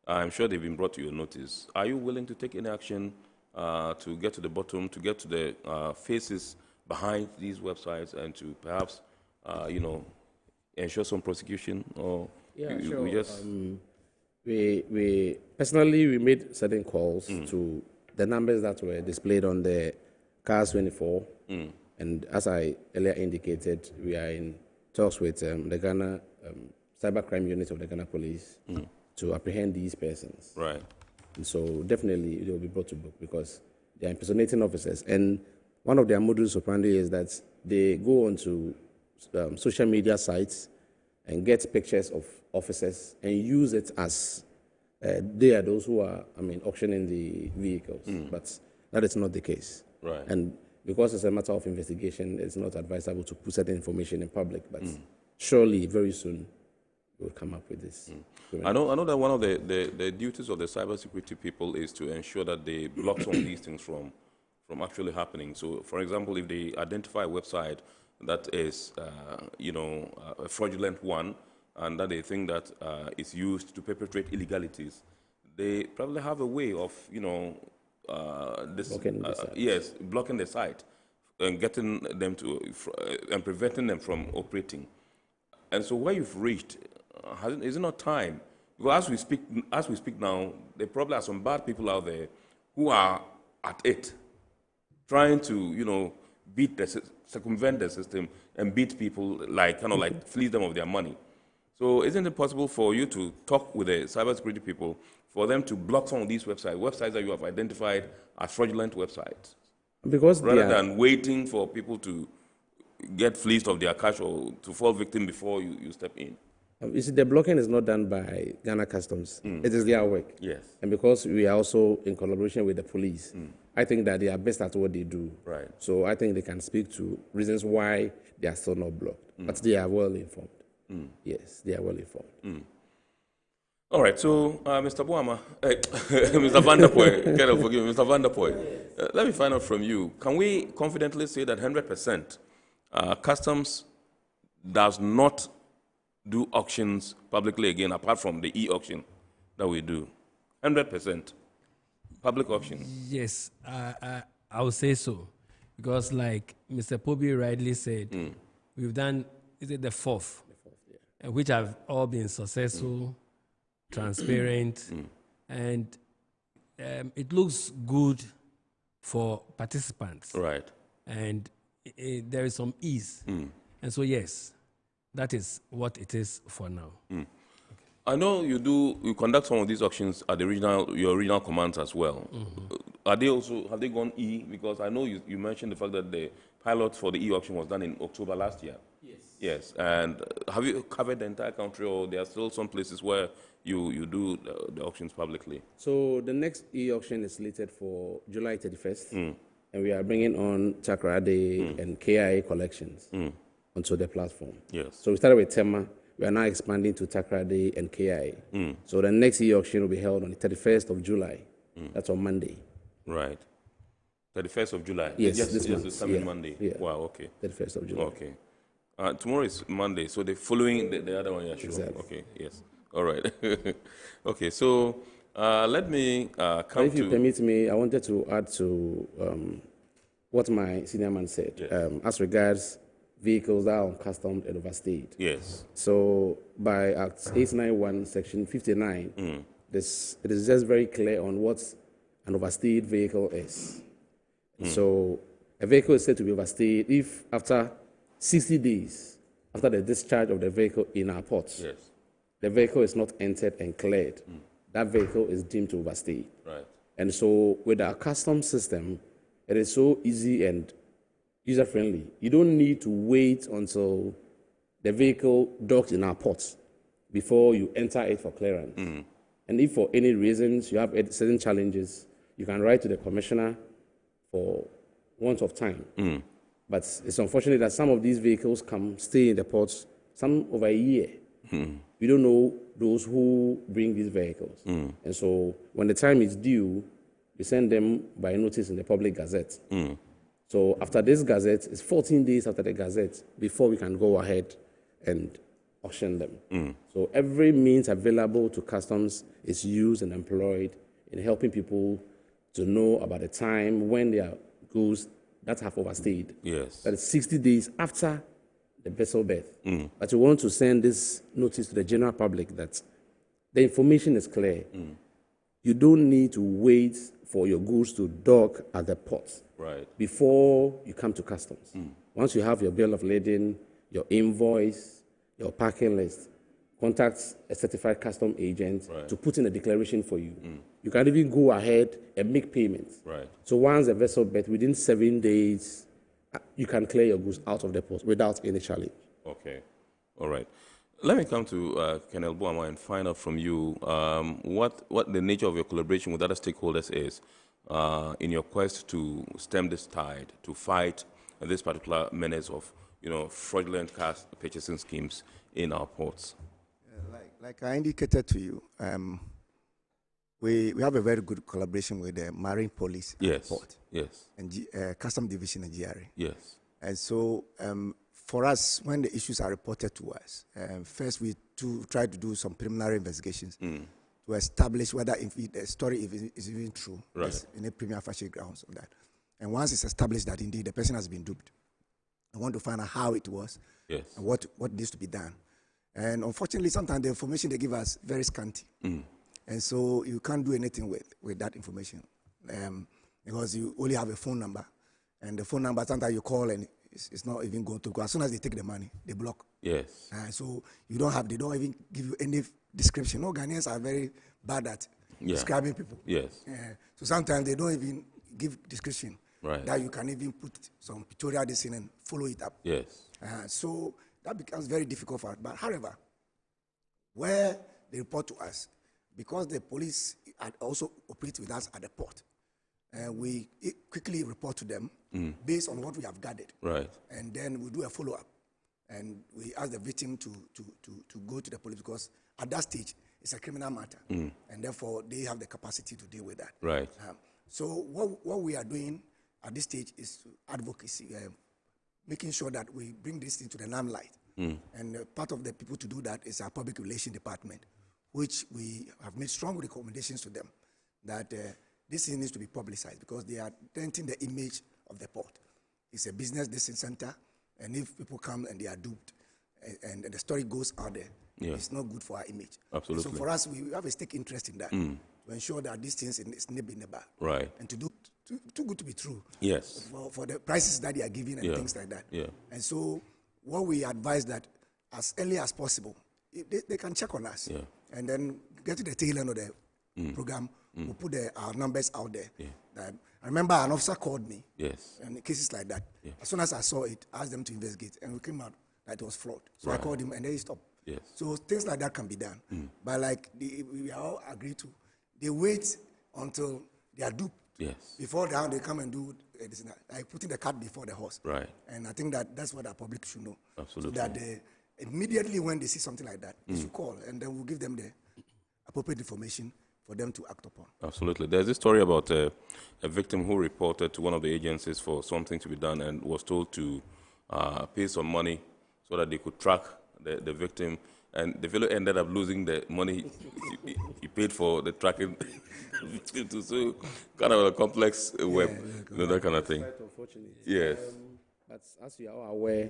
I'm sure they've been brought to your notice. Are you willing to take any action to get to the bottom, to get to the faces behind these websites, and to perhaps, ensure some prosecution? Or sure. We just we personally made certain calls to the numbers that were displayed on the CARS 24. And as I earlier indicated, we are in talks with the Ghana cybercrime unit of the Ghana Police to apprehend these persons. Right. And so definitely they will be brought to book, because they are impersonating officers. And one of their modus operandi is that they go onto social media sites and get pictures of officers and use it as they are those who are, auctioning the vehicles. But that is not the case. Right. And because it's a matter of investigation, it's not advisable to put certain information in public. But surely, very soon, we'll come up with this. I know that one of the duties of the cybersecurity people is to ensure that they block some of these things from actually happening. So, for example, if they identify a website that is, a fraudulent one, and that they think that is used to perpetrate illegalities, they probably have a way of, blocking the site and getting them to, and preventing them from operating. And so where you've reached, is it not time? Because as we speak now, there probably are some bad people out there who are at it, trying to, circumvent the system and beat people, like fleece them of their money. So isn't it possible for you to talk with the cybersecurity people for them to block some of these websites that you have identified as fraudulent websites? Because rather than waiting for people to get fleeced of their cash or to fall victim before you step in. You see, the blocking is not done by Ghana Customs. It is their work. Yes. And because we are also in collaboration with the police, I think that they are best at what they do. Right. So I think they can speak to reasons why they are still not blocked. But they are well informed. Yes, they are well informed. All right, so Mr. Boama, Mr. Vanderpoy, kind of forgive me, Mr. Vanderpoy, let me find out from you. Can we confidently say that 100% Customs does not do auctions publicly again, apart from the e-auction that we do? 100% public auction? Yes, I would say so. Because like Mr. Pobi rightly said, we've done, is it the fourth? Which have all been successful, transparent, and it looks good for participants. Right. And there is some ease. And so, yes, that is what it is for now. I know you conduct some of these auctions at your regional commands as well. Have they gone E? Because I know you mentioned the fact that the pilot for the e-auction was done in October last year. Yes, and have you covered the entire country, or there are still some places where you do the auctions publicly? So the next e-auction is slated for July 31st, and we are bringing on Chakrade and KIA collections onto the platform. Yes. So we started with Tema. We are now expanding to Chakrade and KIA. So the next e-auction will be held on the 31st of July. That's on Monday. Right. 31st of July? Yes, this month. is coming Monday. Yeah. Wow, okay. 31st of July. Okay. Tomorrow is Monday, so the following, the other one, yeah, sure. Exactly. Okay, yes. All right. Okay, so let me come if you permit me, I wanted to add to what my senior man said. Yes. As regards vehicles that are on customs and overstayed. Yes. So by Act 891, Section 59, it is just very clear on what an overstayed vehicle is. So a vehicle is said to be overstayed if after 60 days after the discharge of the vehicle in our ports, the vehicle is not entered and cleared. That vehicle is deemed to overstay. Right. And so with our customs system, it is so easy and user-friendly. You don't need to wait until the vehicle docks in our ports before you enter it for clearance. And if for any reasons you have certain challenges, you can write to the commissioner for want of time. But it's unfortunate that some of these vehicles stay in the ports, some over a year. We don't know those who bring these vehicles. And so when the time is due, we send them by notice in the public gazette. So after this gazette, it's 14 days after the gazette before we can go ahead and auction them. So every means available to customs is used and employed in helping people to know about the time when their goods that have overstayed. Yes. That is 60 days after the vessel berth. But we want to send this notice to the general public that the information is clear. You don't need to wait for your goods to dock at the port before you come to customs. Once you have your bill of lading, your invoice, your packing list, contact a certified custom agent to put in a declaration for you. You can even go ahead and make payments. So once the vessel berth, within 7 days, you can clear your goods out of the port without any challenge. Okay. All right. Let me come to Colonel Boama and find out from you what the nature of your collaboration with other stakeholders is in your quest to stem this tide, to fight this particular menace of fraudulent car purchasing schemes in our ports. Like I indicated to you, we have a very good collaboration with the Marine Police Port. Yes. And Custom Division and GRA. Yes. And so for us, when the issues are reported to us, first we try to do some preliminary investigations to to establish whether the story is even true. Right. There's any prima facie grounds of that. And once it's established that indeed the person has been duped, I want to find out how it was, yes, and what needs to be done. And unfortunately, sometimes the information they give us very scanty, and so you can't do anything with that information, because you only have a phone number, and the phone number sometimes you call and it's not even going to go. As soon as they take the money, they block. Yes. So they don't even give you any description. No, Ghanaians are very bad at describing people. Yes. So sometimes they don't even give description. Right. That you can even put some pictorial design and follow it up. Yes. So that becomes very difficult for us. But however, where they report to us, because the police also operate with us at the port, we quickly report to them based on what we have gathered. Right. And then we do a follow-up. And we ask the victim to go to the police, because at that stage, it's a criminal matter. And therefore, they have the capacity to deal with that. Right. So what we are doing at this stage is advocacy, making sure that we bring this into the limelight. And part of the people to do that is our public relations department, which we have made strong recommendations to them that this thing needs to be publicized, because they are denting the image of the port. It's a business decision center, and if people come and they are duped, and the story goes out there, it's not good for our image. Absolutely. So for us, we have a stake interest in that, to ensure that these things is nib in the bag. Right. And to do too good to be true. Yes. For the prices that they are giving and things like that. Yeah. And so what we advise that as early as possible, they can check on us. Yeah. And then get to the tail end of the program, we'll put our numbers out there. I remember an officer called me. Yes. And cases like that. As soon as I saw it, I asked them to investigate, and we came out that it was fraud. So I called him, and then he stopped. Yes. So things like that can be done. But like we all agree to, they wait until they are duped. Yes. Before they come and do this, like putting the cart before the horse. Right. And I think that's what our public should know. Absolutely. So that immediately when they see something like that, they should call, and then we'll give them the appropriate information for them to act upon. Absolutely. There's this story about a victim who reported to one of the agencies for something to be done and was told to pay some money so that they could track the victim. And the fellow ended up losing the money he paid for the tracking victim too. So kind of a complex web, that kind of thing. Quite unfortunate. Yes. But as you are aware,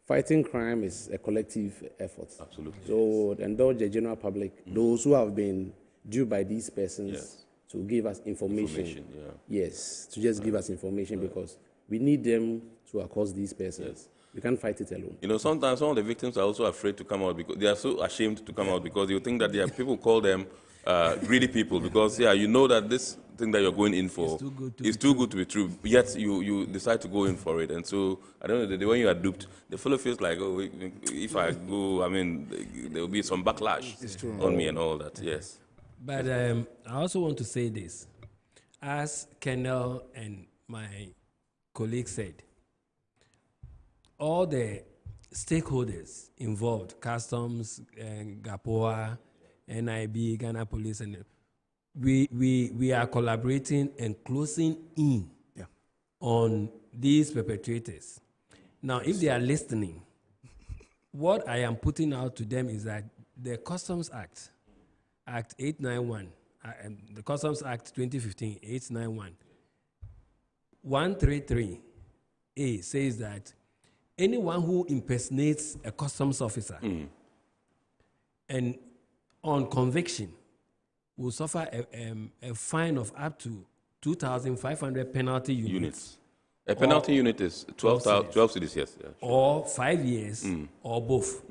fighting crime is a collective effort. Absolutely. So indulge the general public, those who have been due by these persons, to give us information. Yes, to just give us information, because we need them to accost these persons. Yes. We can't fight it alone. You know, sometimes some of the victims are also afraid to come out because they are so ashamed to come out, because you think that there are people call them greedy people, because you know that this thing that you're going in for is too good to be true, yet you decide to go in for it. And so I don't know, when you are duped, the fellow feels like, oh, if I go, I mean, there will be some backlash on me and all that. Yes. But I also want to say this. As Kendall and my colleague said, all the stakeholders involved, customs, GAPOA, NIB, Ghana Police, and we are collaborating and closing in on these perpetrators. Now, if they are listening, what I am putting out to them is that the Customs Act, Act 891, the Customs Act 2015, 891, 133A says that anyone who impersonates a customs officer and on conviction will suffer a fine of up to 2,500 penalty units. A penalty unit is 12 cedis, yes. Yeah, sure. Or 5 years, or both.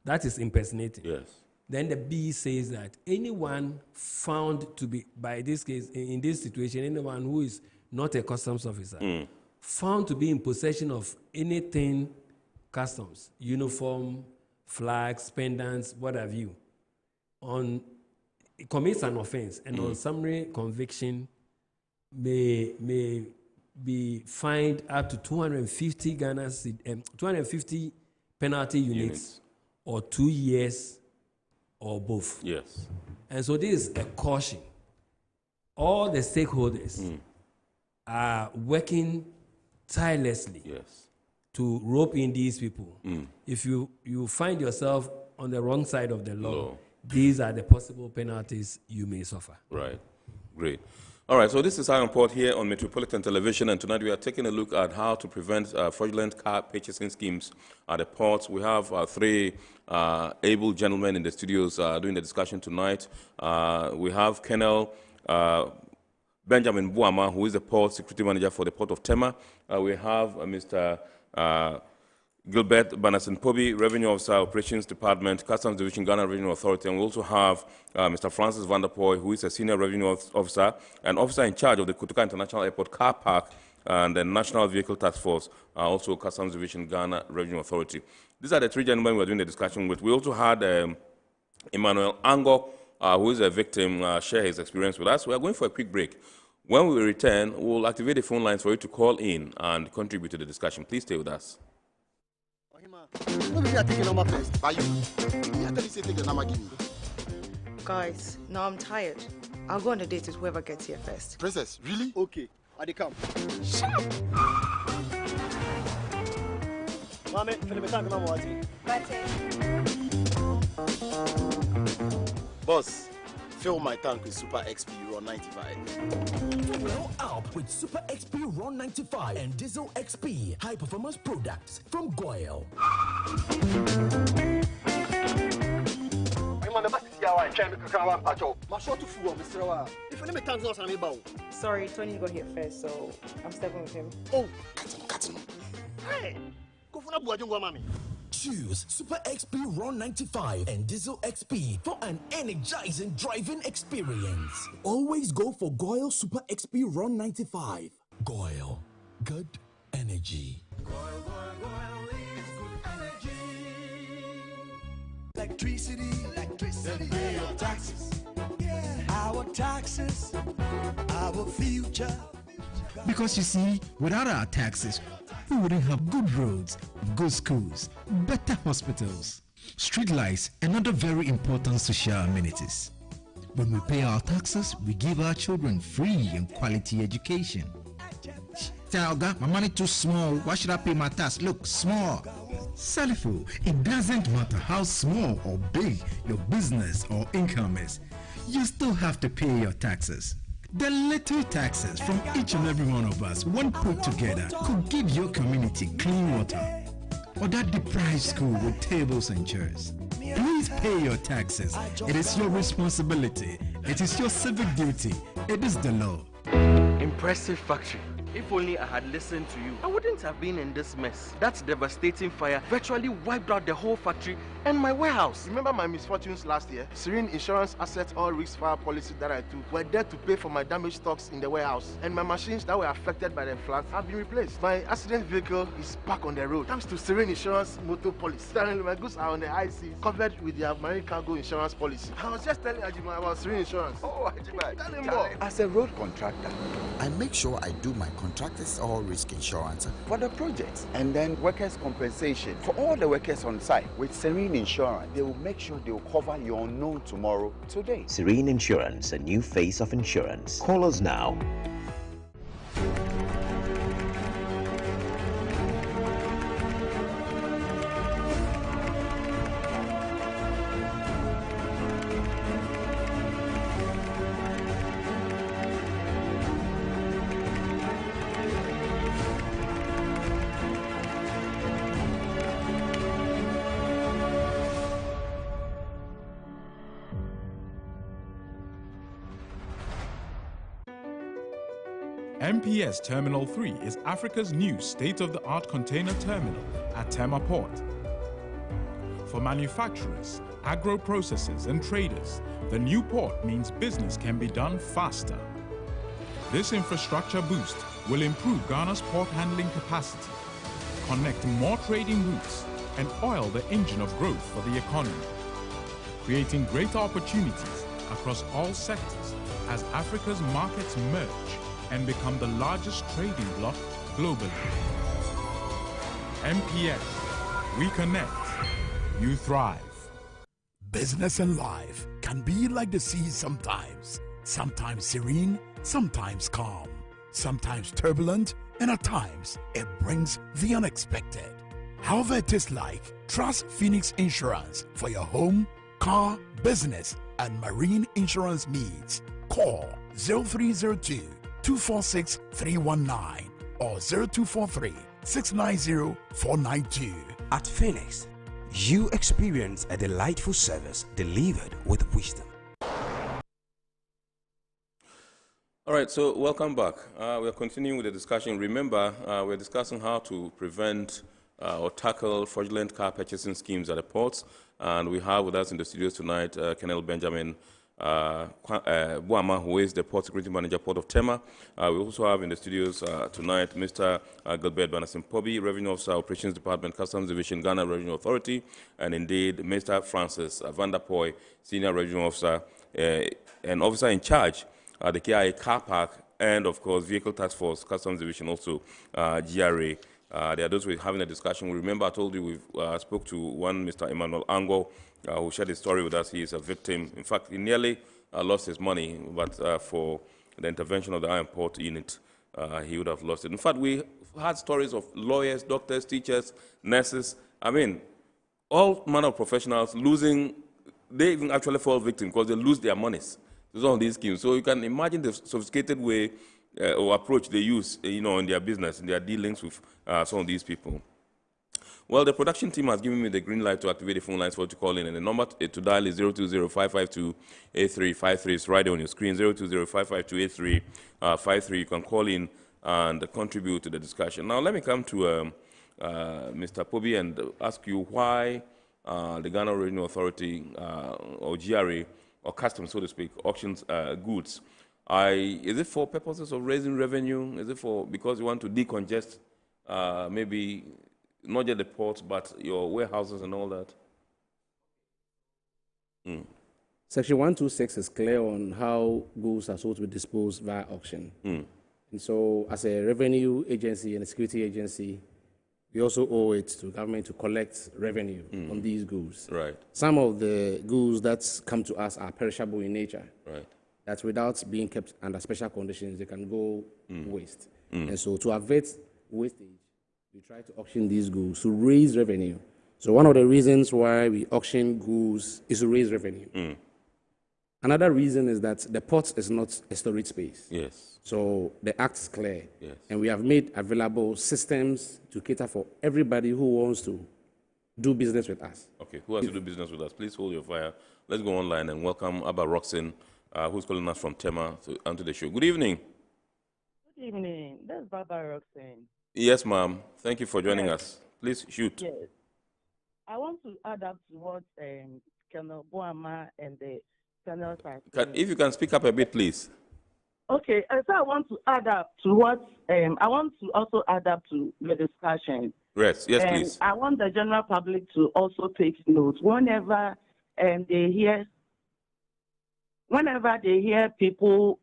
That is impersonating. Yes. Then the B says that anyone found to be, by this case, in this situation, anyone who is not a customs officer, found to be in possession of anything customs, uniform, flags, pendants, what have you, commits an offense, and on summary conviction may be fined up to 250 250 penalty units, or 2 years, or both. Yes. And so this is a caution. All the stakeholders are working tirelessly to rope in these people. If you find yourself on the wrong side of the law, these are the possible penalties you may suffer. Right. Great. All right, so this is Iron Port here on Metropolitan Television, and tonight we are taking a look at how to prevent fraudulent car purchasing schemes at the ports. We have three able gentlemen in the studios doing the discussion tonight. We have Colonel Benjamin Buama, who is the port security manager for the port of Tema. We have Mr. Gilbert Banasin-Pobi, Revenue Officer, Operations Department, Customs Division, Ghana Revenue Authority, and we also have Mr. Francis Vanderpoy, who is a Senior Revenue Officer and Officer in charge of the Kotoka International Airport Car Park and the National Vehicle Task Force, also Customs Division, Ghana Revenue Authority. These are the three gentlemen we're doing the discussion with. We also had Emmanuel Ango, who is a victim, share his experience with us. We are going for a quick break. When we return, we'll activate the phone lines for you to call in and contribute to the discussion. Please stay with us. Guys, now I'm tired. I'll go on a date with whoever gets here first. Princess, really? Okay, I dey come. Shut up! Mame, Philip, Boss, fill my tank with Super XP Ron 95. Well up with Super XP Ron 95 and Diesel XP high performance products from Goyle. Sorry, Tony got here first, so I'm stepping with him. Oh, cut him. Hey, go for that. Choose Super XP Ron 95 and Diesel XP for an energizing driving experience. Always go for Goyle Super XP Ron 95. Goyle, good energy. Electricity, then pay your taxes. Our taxes, our future. Because you see, without our taxes, we wouldn't have good roads, good schools, better hospitals, street lights, and other very important social amenities. When we pay our taxes, we give our children free and quality education. Talga, my money too small. Why should I pay my tax? Look, small. Salifo, it doesn't matter how small or big your business or income is. You still have to pay your taxes. The little taxes from each and every one of us, when put together, could give your community clean water or that deprived school with tables and chairs. Please pay your taxes. It is your responsibility. It is your civic duty. It is the law. Impressive factory. If only I had listened to you, I wouldn't have been in this mess. That devastating fire virtually wiped out the whole factory and my warehouse. Remember my misfortunes last year? Serene Insurance Asset All Risk Fire policy that I took were there to pay for my damaged stocks in the warehouse, and my machines that were affected by the floods have been replaced. My accident vehicle is back on the road thanks to Serene Insurance motor policy. Suddenly my goods are on the high seas, covered with their marine cargo insurance policy. I was just telling Ajima about Serene Insurance. Oh, Ajima, tell him more. As a road contractor, I make sure I do my contractors all risk insurance for the projects, and then workers' compensation for all the workers on site. With Serene Insurance, they will make sure they will cover your unknown tomorrow today. Serene Insurance, a new face of insurance. Call us now. MPS Terminal 3 is Africa's new state-of-the-art container terminal at Tema Port. For manufacturers, agro-processors and traders, the new port means business can be done faster. This infrastructure boost will improve Ghana's port handling capacity, connect more trading routes, and oil the engine of growth for the economy, creating greater opportunities across all sectors as Africa's markets merge and become the largest trading bloc globally. MPS, we connect, you thrive. Business and life can be like the sea sometimes. Sometimes serene, sometimes calm, sometimes turbulent, and at times it brings the unexpected. However it is like, trust Phoenix Insurance for your home, car, business, and marine insurance needs. Call 0302 246 319 or 0243 690 492. At Phoenix, you experience a delightful service delivered with wisdom. All right, so welcome back. We're continuing with the discussion. Remember, we're discussing how to prevent or tackle fraudulent car purchasing schemes at the ports. And we have with us in the studios tonight Colonel Benjamin Buama, who is the Port Security Manager, Port of Tema. We also have in the studios tonight Mr. Gilbert Banasim-Pobi, Revenue Officer, Operations Department, Customs Division, Ghana Revenue Authority, and indeed Mr. Francis Vanderpoy, Senior Revenue Officer and Officer in Charge the KIA Car Park, and of course Vehicle Task Force, Customs Division, also GRA. There are those we're having a discussion. Remember, I told you we spoke to one Mr. Emmanuel Ango, who shared his story with us. He is a victim. In fact, he nearly lost his money, but for the intervention of the Iron Port unit, he would have lost it. In fact, we had stories of lawyers, doctors, teachers, nurses. I mean, all manner of professionals losing. They even actually fall victim because they lose their monies. Those are these schemes. So you can imagine the sophisticated way or approach they use, in their business, in their dealings with some of these people. Well, the production team has given me the green light to activate the phone lines for you to call in, and the number to dial is 020-552-8353. It's right on your screen, 020-552-8353. You can call in and contribute to the discussion. Now, let me come to Mr. Pobi and ask you why the Ghana Revenue Authority, or GRA, or customs, so to speak, auctions goods. Is it for purposes of raising revenue? Is it for because you want to decongest maybe not just the ports, but your warehouses and all that? Section 126 is clear on how goods are supposed to be disposed via auction. And so as a revenue agency and a security agency, we also owe it to government to collect revenue on these goods. Right. Some of the goods that come to us are perishable in nature. Right. That without being kept under special conditions, they can go waste. And so to avert wastage, we try to auction these goods to raise revenue. So one of the reasons why we auction goods is to raise revenue. Another reason is that the port is not a storage space. Yes. So the act is clear. Yes. And we have made available systems to cater for everybody who wants to do business with us. Okay, who has to do business with us? Please hold your fire. Let's go online and welcome Abba Roxin, who's calling us from Tema onto the show. Good evening. Good evening. That's Baba Roxanne. Yes, ma'am. Thank you for joining us. Please shoot. Yes. I want to add up to what Colonel Boama and the Colonel If you can speak up a bit, please. Okay, so I want to add up to what I want to also add up to the discussion. Yes, please. I want the general public to also take note whenever they hear people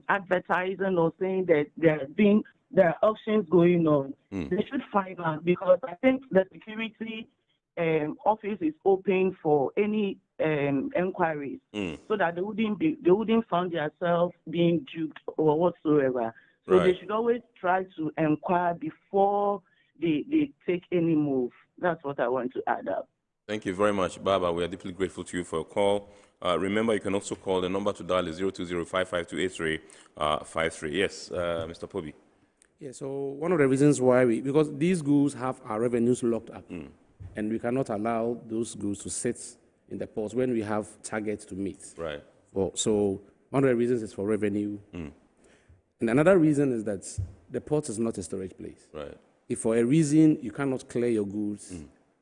advertising or saying that there are auctions going on. They should find out, because I think the security office is open for any inquiries, so that they wouldn't find themselves being duped or whatsoever. So they should always try to inquire before they take any move. That's what I want to add up. Thank you very much, Baba. We are deeply grateful to you for your call. Remember, you can also call. The number to dial is 020-552-8353. Yes, Mr. Pobi. Yeah, so one of the reasons why because these goods have our revenues locked up, and we cannot allow those goods to sit in the ports when we have targets to meet. Right. So one of the reasons is for revenue. And another reason is that the port is not a storage place. Right. If for a reason you cannot clear your goods,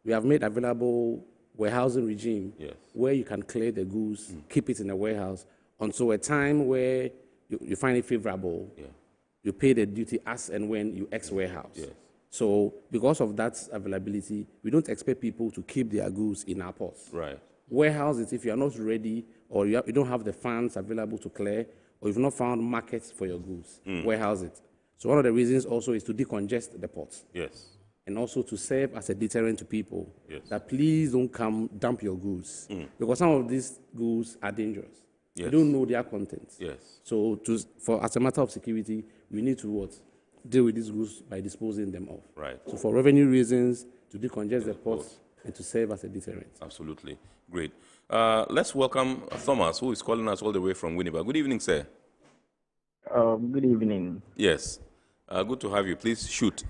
we have made available warehousing regime where you can clear the goods, keep it in a warehouse until a time where you find it favorable. You pay the duty as and when you ex-warehouse. So because of that availability, we don't expect people to keep their goods in our ports. Right. Warehouse it if you are not ready, or you don't have the funds available to clear, or you've not found markets for your goods. Warehouse it. So one of the reasons also is to decongest the ports. Yes. And also to serve as a deterrent to people that please don't come dump your goods. Because some of these goods are dangerous. You don't know their contents. So as a matter of security, we need to deal with these goods by disposing them of. Right. So for revenue reasons, to decongest the ports, and to serve as a deterrent. Absolutely. Great. Let's welcome Thomas, who is calling us all the way from Winnipeg. Good evening, sir. Good evening. Yes. Good to have you. Please shoot.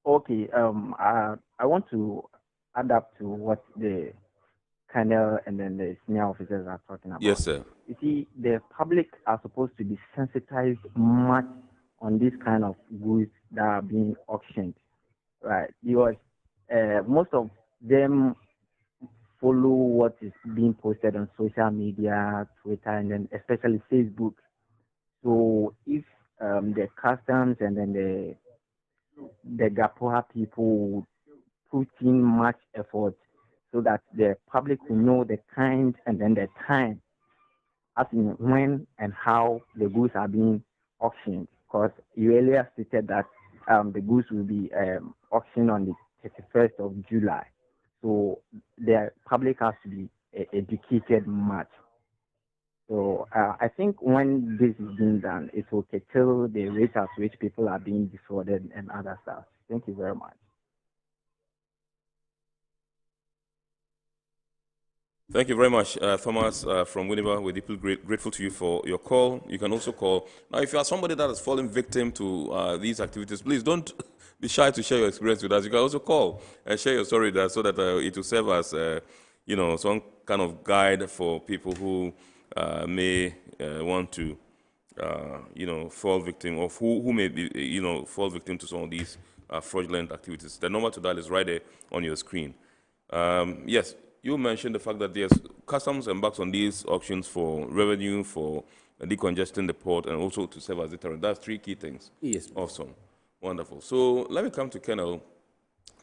Okay. I want to add up to what the colonel and then the senior officers are talking about. Yes, sir. You see, the public are supposed to be sensitized much on this kind of goods that are being auctioned, right? Because most of them follow what is being posted on social media, Twitter, and then especially Facebook. So if the customs and then the GAPOA people put in much effort so that the public will know the kind and then the time, as in when and how the goods are being auctioned. Because you earlier stated that the goods will be auctioned on the 31st of July. So the public has to be educated much. So I think when this is being done, it will curtail the rate at which people are being defrauded and other stuff. Thank you very much. Thank you very much, Thomas from Winnipeg. We're deeply grateful to you for your call. You can also call. Now, if you are somebody that has fallen victim to these activities, please don't be shy to share your experience with us. You can also call and share your story with us so that it will serve as, some kind of guide for people who may want to, fall victim, or who may be, fall victim to some of these fraudulent activities. The number to dial is right there on your screen. Yes. You mentioned the fact that yes, customs embarks on these auctions for revenue, for decongesting the port, and also to serve as deterrent. That's three key things. Yes. Awesome. Wonderful. So let me come to Colonel.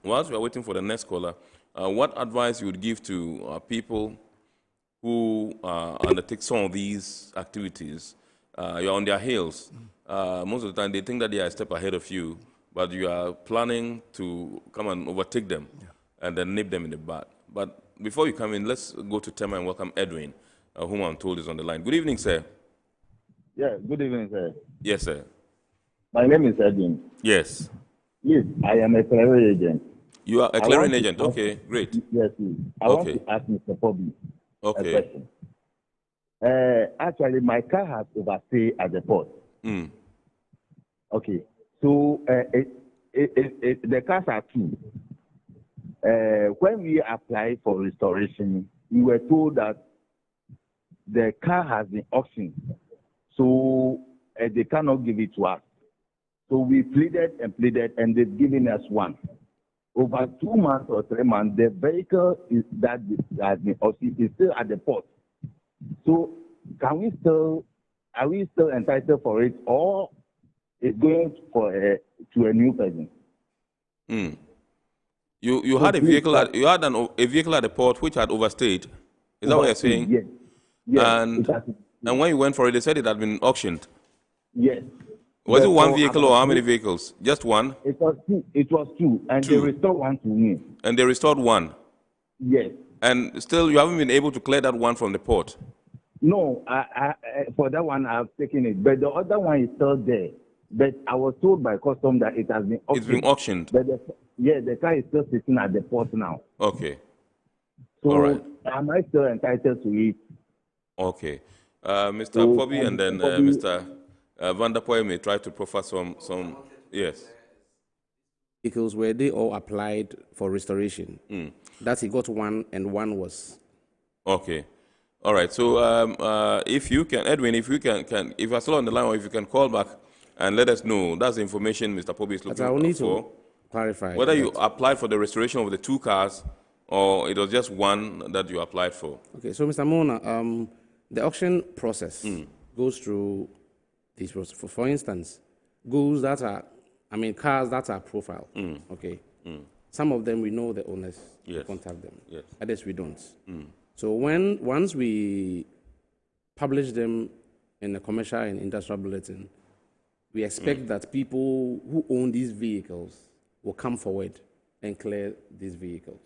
Whilst we are waiting for the next caller, what advice you would give to people who undertake some of these activities? You're on their heels. Most of the time, they think that they are a step ahead of you, but you are planning to come and overtake them and then nip them in the bud. But before you come in, let's go to Tema and welcome Edwin, whom I'm told is on the line. Good evening, sir. Yeah, good evening, sir. Yes, sir. My name is Edwin. Yes. Yes, I am a clearing agent. You are a clearing agent. Okay, great. Yes, please. I want to ask Mr. Pobi a question. Actually, my car has overstayed at the port. Okay, so the cars are two. When we applied for restoration, we were told that the car has been auctioned, so they cannot give it to us. So we pleaded, and they've given us one. Over 2 months or 3 months, the vehicle that has been auctioned is still at the port. So are we still entitled for it, or it's going to a new person? You had a vehicle a vehicle at the port which had overstayed. Is that what you're saying? Yes. And when you went for it, they said it had been auctioned. Yes. Was it one vehicle or how many vehicles? Just one? It was two, and they restored one to me. And they restored one? Yes. And still, you haven't been able to clear that one from the port? No, for that one, I've taken it. But the other one is still there. But I was told by custom that it has been auctioned. It's been auctioned? But the car is still sitting at the port now. Okay. So all right. Am I still entitled to it? Okay. Mr. Pobi and then Mr. Vanderpoel may try to proffer some, yes. Vehicles where they all applied for restoration. That he got one and one was. Okay. All right. So if you can, Edwin, if you can, if you're still on the line, or if you can call back and let us know, that's the information Mr. Pobi is looking for. Need to clarify whether you applied for the restoration of the two cars or it was just one that you applied for. Okay. So, Mr. Mona, the auction process goes through this process. For instance, cars that are profiled. Okay. Some of them we know the owners. Yes. Contact them. Yes. Others we don't. So once we publish them in the commercial and industrial bulletin, we expect that people who own these vehicles will come forward and clear these vehicles.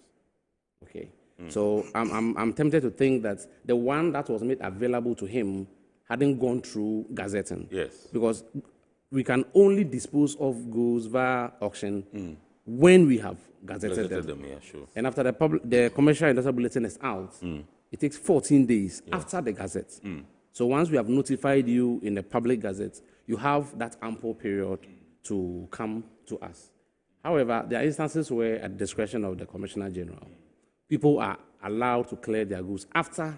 Okay. So I'm tempted to think that the one that was made available to him hadn't gone through gazetting. Yes. Because we can only dispose of goods via auction when we have gazetted them. Yeah, sure. And after the commercial industrial bulletin is out, it takes 14 days after the gazette. So once we have notified you in the public gazette, you have that ample period to come to us. However, there are instances where, at the discretion of the Commissioner General, people are allowed to clear their goods after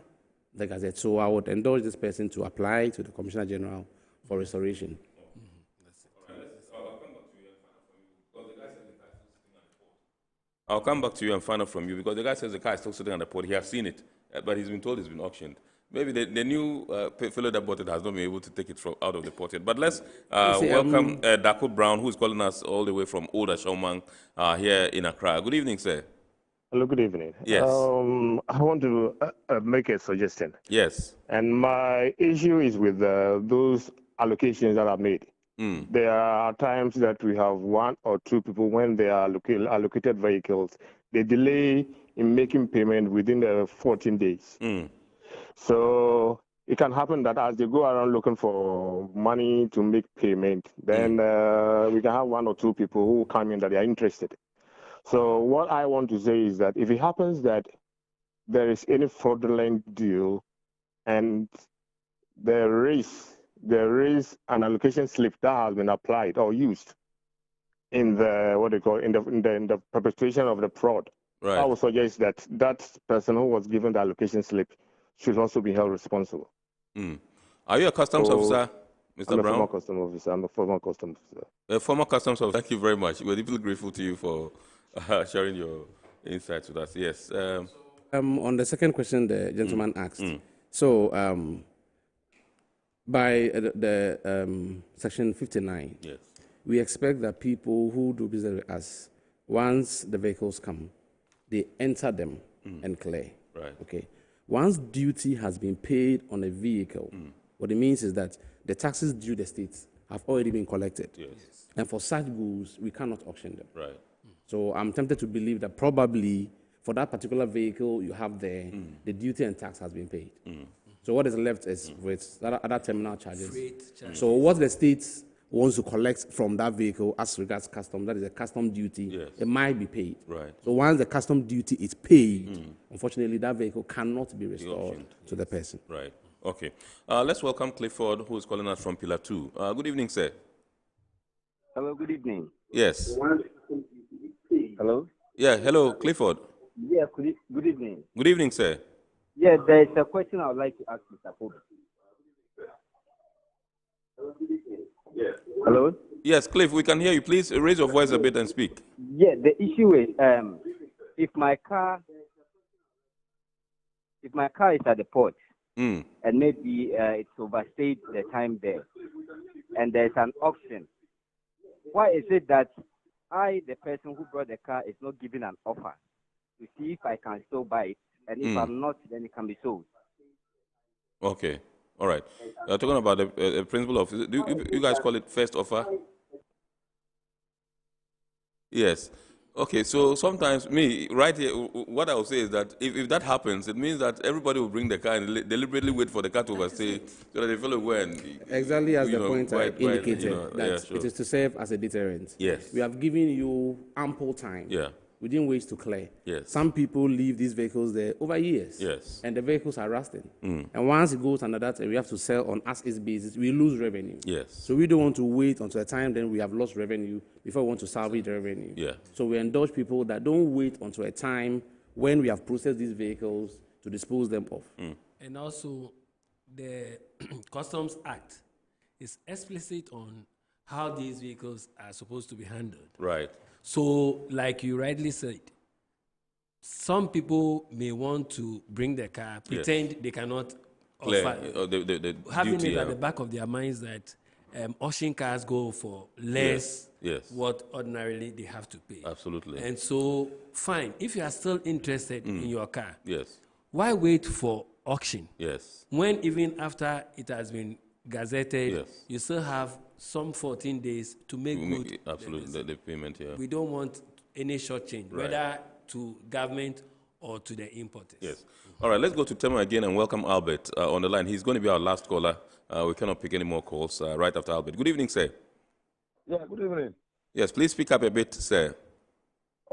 the gazette. So I would endorse this person to apply to the Commissioner General for restoration. I'll come back to you and find out from you because the guy says the car is still sitting on the port. He has seen it, but he's been told it's been auctioned. Maybe the new fellow that bought it has not been able to take it out of the port yet. But let's welcome Dako Brown, who is calling us all the way from Old Ashomang here in Accra. Good evening, sir. Hello, good evening. Yes. I want to make a suggestion. Yes. And my issue is with those allocations that are made. There are times that we have one or two people, when they are allocated vehicles, they delay in making payment within the 14 days. So it can happen that as they go around looking for money to make payment, then we can have one or two people who come in that they are interested. So what I want to say is that if it happens that there is any fraudulent deal and there is an allocation slip that has been applied or used in the perpetration of the fraud, right, I would suggest that that person who was given the allocation slip should also be held responsible. Are you a customs officer, Mr. Brown? I'm a customs officer. I'm a former customs officer. A former customs officer. Thank you very much. We're deeply grateful to you for sharing your insights with us. Yes. On the second question the gentleman asked, so by the Section 59, yes, we expect that people who do business with us, once the vehicles come, they enter them and clear. Right. Okay. Once duty has been paid on a vehicle, what it means is that the taxes due the state have already been collected. Yes. And for such goods, we cannot auction them. Right. So I'm tempted to believe that probably for that particular vehicle you have there, the duty and tax has been paid. So what is left is with other terminal charges. Freight charges. So what the state wants to collect from that vehicle as regards custom, that is a custom duty, it might be paid. Right. So once the custom duty is paid, unfortunately that vehicle cannot be restored to the person. Right. Okay. Let's welcome Clifford, who is calling us from Pillar 2. Good evening, sir. Hello, good evening. Yes. Hello? Yeah, hello, Clifford. Yeah, good evening. Good evening, sir. Yeah, there's a question I would like to ask Mr. Pope. Hello? Yes, Cliff, we can hear you. Please raise your voice a bit and speak. Yeah, the issue is if my car is at the port and maybe it's overstayed the time there and there's an auction, why is it that I, the person who brought the car, is not given an offer to see if I can still buy it, and if I'm not, then it can be sold? Okay. All right. Talking about the principle of, do you guys call it first offer? Yes. Okay, so sometimes right here, what I will say is that if that happens, it means that everybody will bring the car and deliberately wait for the car to overstay so that the fellow go and... Exactly as the point I indicated, that yeah, sure, it is to serve as a deterrent. Yes. We have given you ample time. Yeah. We didn't wait to clear. Yes. Some people leave these vehicles there over years. Yes. And the vehicles are rusting. And once it goes under that, we have to sell on as-is basis, we lose revenue. Yes. So we don't want to wait until a time then we have lost revenue before we want to salvage the revenue. Yeah. So we indulge people that don't wait until a time when we have processed these vehicles to dispose them of. And also, the Customs Act is explicit on how these vehicles are supposed to be handled. Right. So, like you rightly said, some people may want to bring their car, pretend they cannot offer, having duty, it at the back of their minds that auction cars go for less what ordinarily they have to pay. Absolutely. And so, fine, if you are still interested in your car, yes, why wait for auction? Yes. When even after it has been gazetted, you still have some 14 days to make good. Absolutely, the payment, yeah. We don't want any short change, whether to government or to the importers. Yes. All right, let's go to Tema again and welcome Albert on the line. He's going to be our last caller. We cannot pick any more calls right after Albert. Good evening, sir. Yeah, good evening. Yes, please speak up a bit, sir.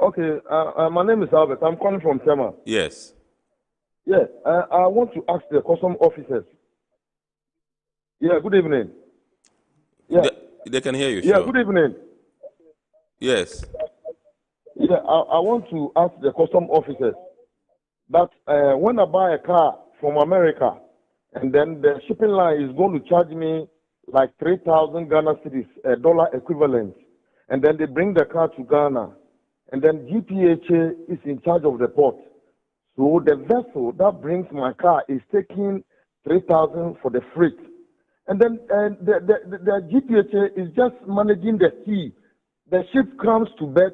Okay, my name is Albert. I'm calling from Tema. Yes. Yeah, I want to ask the custom officers. Yeah, good evening. Yeah. They can hear you, Yeah, sure. good evening. Yes. Yeah, I want to ask the custom officers that when I buy a car from America and then the shipping line is going to charge me like 3,000 Ghana cedis, dollar equivalent, and then they bring the car to Ghana, and then GPHA is in charge of the port. So the vessel that brings my car is taking 3,000 for the freight. And then the GPHA is just managing the sea. The ship comes to berth,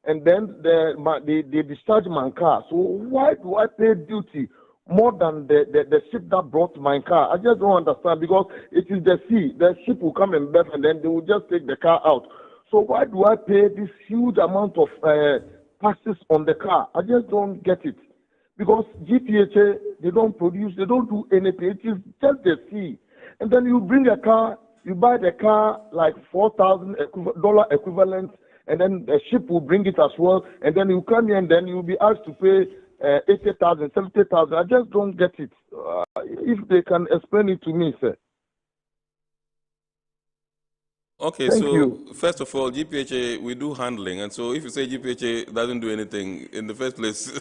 and then they discharge my car. So why do I pay duty more than the ship that brought my car? I just don't understand, because it is the sea. The ship will come and berth, and then they will just take the car out. So why do I pay this huge amount of taxes on the car? I just don't get it. Because GPHA, they don't produce, they don't do anything. It is just the sea. And then you bring a car, you buy the car like $4,000 equivalent, and then the ship will bring it as well. And then you come here and then you'll be asked to pay 80,000, 70,000. I just don't get it. If they can explain it to me, sir. Okay, Thank so you. first of all, GPHA, we do handling, and so if you say GPHA doesn't do anything, in the first place,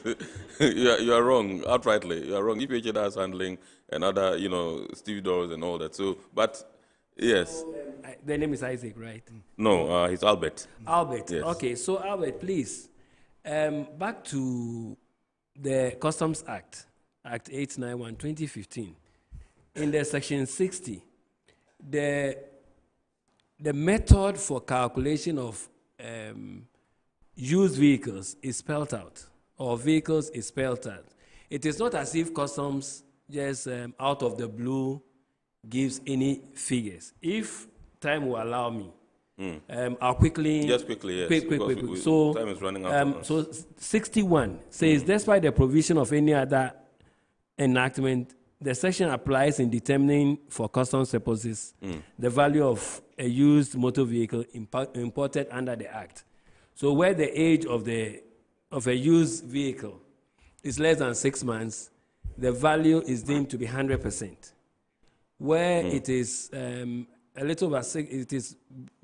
you are wrong, outrightly. You are wrong. GPHA does handling and other, stevedores and all that. So, but, yes. The name is Isaac, right? No, he's Albert. Albert. Yes. Okay, so Albert, please, back to the Customs Act, Act 891, 2015. In the section 60, the method for calculation of used vehicles is spelled out, or vehicles is spelled out. It is not as if customs just out of the blue gives any figures. If time will allow me, I'll quickly... Just quickly, yes. Quick. So, time is running out on us. so 61 says, despite the provision of any other enactment, the section applies in determining for customs purposes the value of a used motor vehicle imported under the Act. So where the age of a used vehicle is less than 6 months, the value is deemed to be 100%. Where it is a little over it is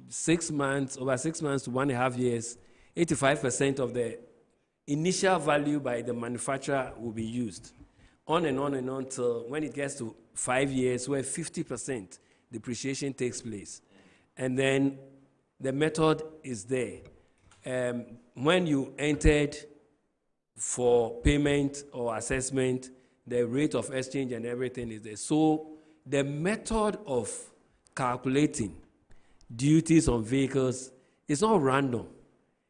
6 months, over 6 months to 1.5 years, 85% of the initial value by the manufacturer will be used. On and on and on till when it gets to 5 years, where 50% depreciation takes place. And then the method is there. When you entered for payment or assessment, the rate of exchange and everything is there. So the method of calculating duties on vehicles is not random.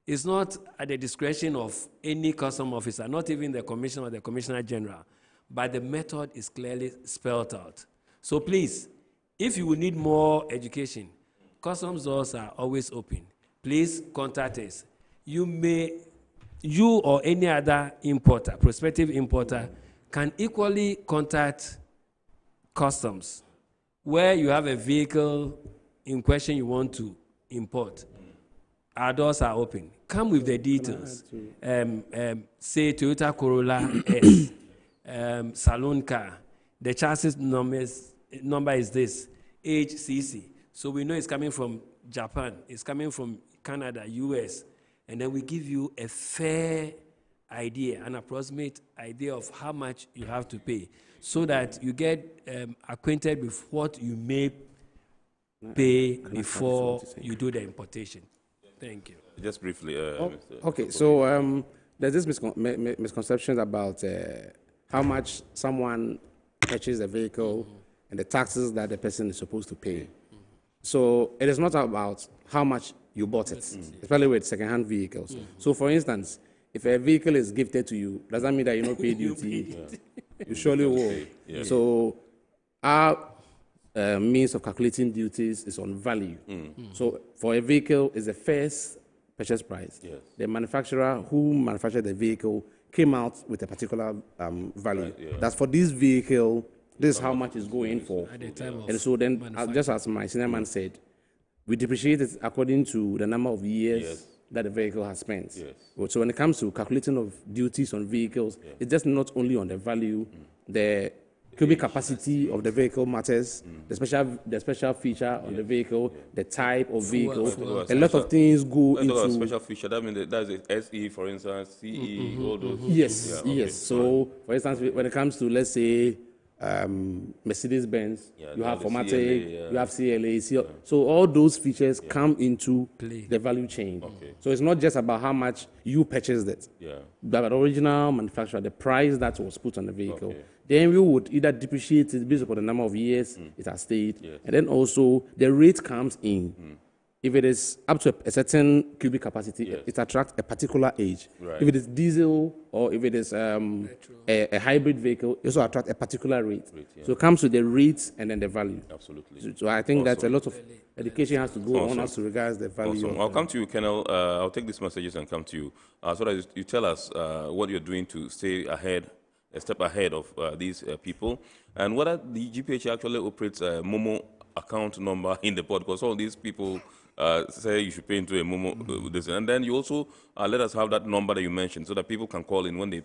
It's not at the discretion of any custom officer, not even the commissioner or the commissioner general, but the method is clearly spelled out. So please, if you will need more education, customs doors are always open. Please contact us. You or any other importer, prospective importer, can equally contact customs where you have a vehicle in question you want to import. Our doors are open. Come with the details. Say Toyota Corolla S, saloon car. The chassis number is this, HCC. So we know it's coming from Japan, it's coming from Canada, US, and then we give you a fair idea, an approximate idea of how much you have to pay, so that you get acquainted with what you may pay before you do the importation. Thank you. Just briefly. Okay, so there's this misconception about how much someone purchased a vehicle and the taxes that the person is supposed to pay. So it is not about how much you bought it, especially with second-hand vehicles. So for instance, if a vehicle is gifted to you, does that mean that you don't pay duty? You surely will. Yeah. So our means of calculating duties is on value. So for a vehicle, is the first purchase price. Yes. The manufacturer who manufactured the vehicle came out with a particular value. Right, yeah. That's for this vehicle, this is how much it's going for. At the time and so then, just as my senior man said, we depreciate it according to the number of years that the vehicle has spent. Yes. So when it comes to calculating of duties on vehicles, it's just not only on the value, the cubic capacity of the vehicle matters, the special feature on the vehicle, the type of vehicle. A lot of things go into special feature. That means that's a SE, for instance, CE, all those. Yes, Yeah, okay. yes. So, for instance, when it comes to, let's say, Mercedes-Benz, you have Formatic, you have CLA. So all those features come into the value chain. So it's not just about how much you purchased it, but the original manufacturer, the price that was put on the vehicle. Then we would either depreciate it based upon the number of years it has stayed, and then also the rate comes in. If it is up to a certain cubic capacity, it attracts a particular age. Right. If it is diesel or if it is a hybrid vehicle, it also attracts a particular rate. So it comes with the rates and then the value. Absolutely. So I think that a lot of education has to go on as regards the value. Awesome. I'll come to you, Colonel. I'll take these messages and come to you so that you tell us what you're doing to stay ahead, a step ahead of these people, and whether the GPHA actually operates a Momo account number in the port, because all these people say you should pay into a Momo this, and then you also let us have that number that you mentioned, so that people can call in when they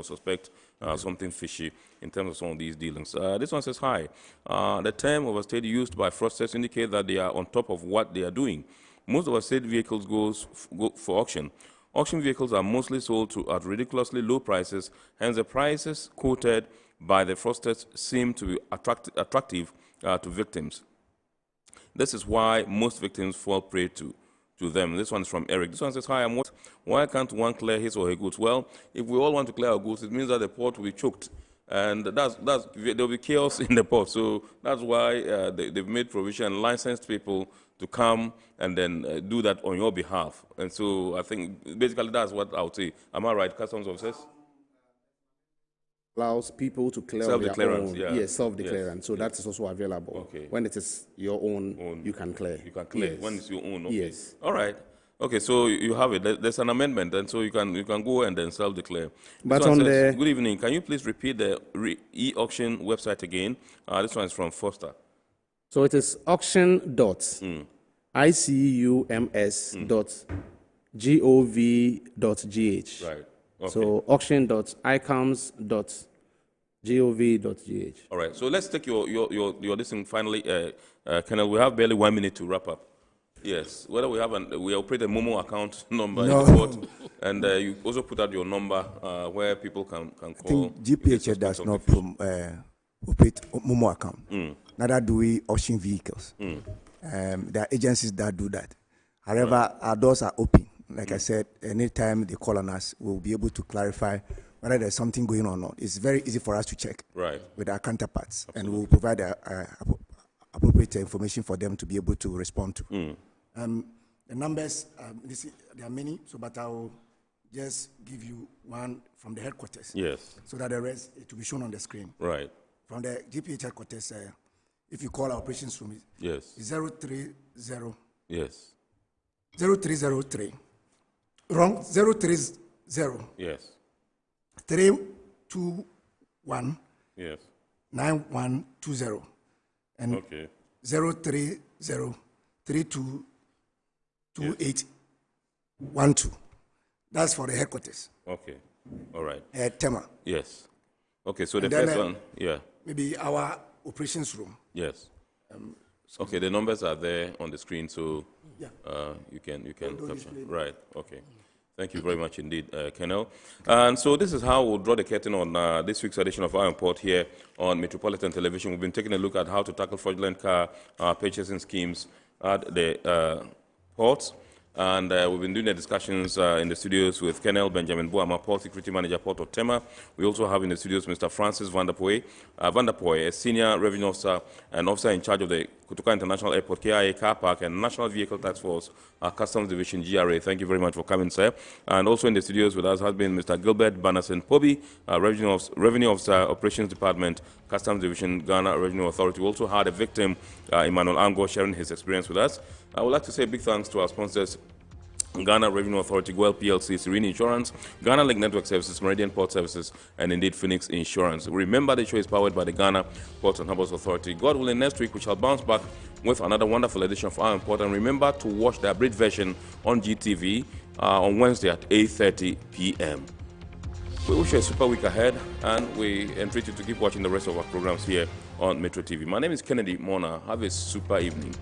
suspect something fishy in terms of some of these dealings. This one says, hi. The term overstayed used by fraudsters indicate that they are on top of what they are doing. Most overstayed vehicles go for auction. Auction vehicles are mostly sold at ridiculously low prices, hence the prices quoted by the fraudsters seem to be attractive to victims. This is why most victims fall prey to them. This one is from Eric. This one says, hi, why can't one clear his or her goods? Well, if we all want to clear our goods, it means that the port will be choked. And there'll be chaos in the port. So that's why they've made provision and licensed people to come and then do that on your behalf. And so I think basically that's what I would say. Am I right, customs officers? Allows people to clear their own. Yes, self-declarant. Yes. So that is also available. Okay. When it is your own, you can clear. You can clear. Yes. When it's your own. Okay. Yes. All right. Okay, so you have it. There's an amendment, and so you can go and then self-declare. But on says, good evening. Can you please repeat the e-auction website again? This one is from Foster. So it is auction.icums.gov.gh. Right. Okay. So auction.icums.gov.gh. All right. So let's take your listing finally, Colonel. We have barely 1 minute to wrap up. Yes. Whether we operate a Momo account number in the port, and you also put out your number where people can call. I think GPHA does not operate Momo account. Neither do we auction vehicles. There are agencies that do that. However, our doors are open. Like I said, anytime they call on us, we'll be able to clarify whether there's something going on or not. It's very easy for us to check with our counterparts. Absolutely. And we'll provide appropriate information for them to be able to respond to. The numbers, there are many, but I'll just give you one from the headquarters. Yes. So that the rest, it will be shown on the screen. Right. From the GPH headquarters, if you call our operations room, yes. 030. Yes. 0303. Wrong, 030. Yes. 321. Yes. 9120. And okay. 030 322812. That's for the headquarters. Okay. All right. Tema. Yes. Okay, so the first one, yeah. Maybe our operations room. Yes. Okay, the numbers are there on the screen, so you can capture. Right. Okay. Thank you very much indeed, Colonel. And so this is how we'll draw the curtain on this week's edition of Our Report here on Metropolitan Television. We've been taking a look at how to tackle fraudulent car purchasing schemes at the ports. And we've been doing the discussions in the studios with Colonel Benjamin Boama, Port Security Manager, Port of Tema. We also have in the studios Mr. Francis Vanderpoy, a Senior Revenue Officer and Officer in charge of the Kotoka International Airport, KIA Car Park, and National Vehicle Task Force, Customs Division, GRA. Thank you very much for coming, sir. And also in the studios with us has been Mr. Gilbert Banasen Pobi, Revenue Officer, Operations Department, Customs Division, Ghana Revenue Authority. We also had a victim, Emmanuel Ango, sharing his experience with us. I would like to say big thanks to our sponsors, Ghana Revenue Authority, Guel PLC, Serene Insurance, Ghana Link Network Services, Meridian Port Services, and indeed Phoenix Insurance. Remember, the show is powered by the Ghana Ports and Harbours Authority. God willing, next week we shall bounce back with another wonderful edition of Our Port. And remember to watch the abridged version on GTV on Wednesday at 8:30 p.m. We wish you a super week ahead, and we entreat you to keep watching the rest of our programs here on Metro TV. My name is Kennedy Mona. Have a super evening.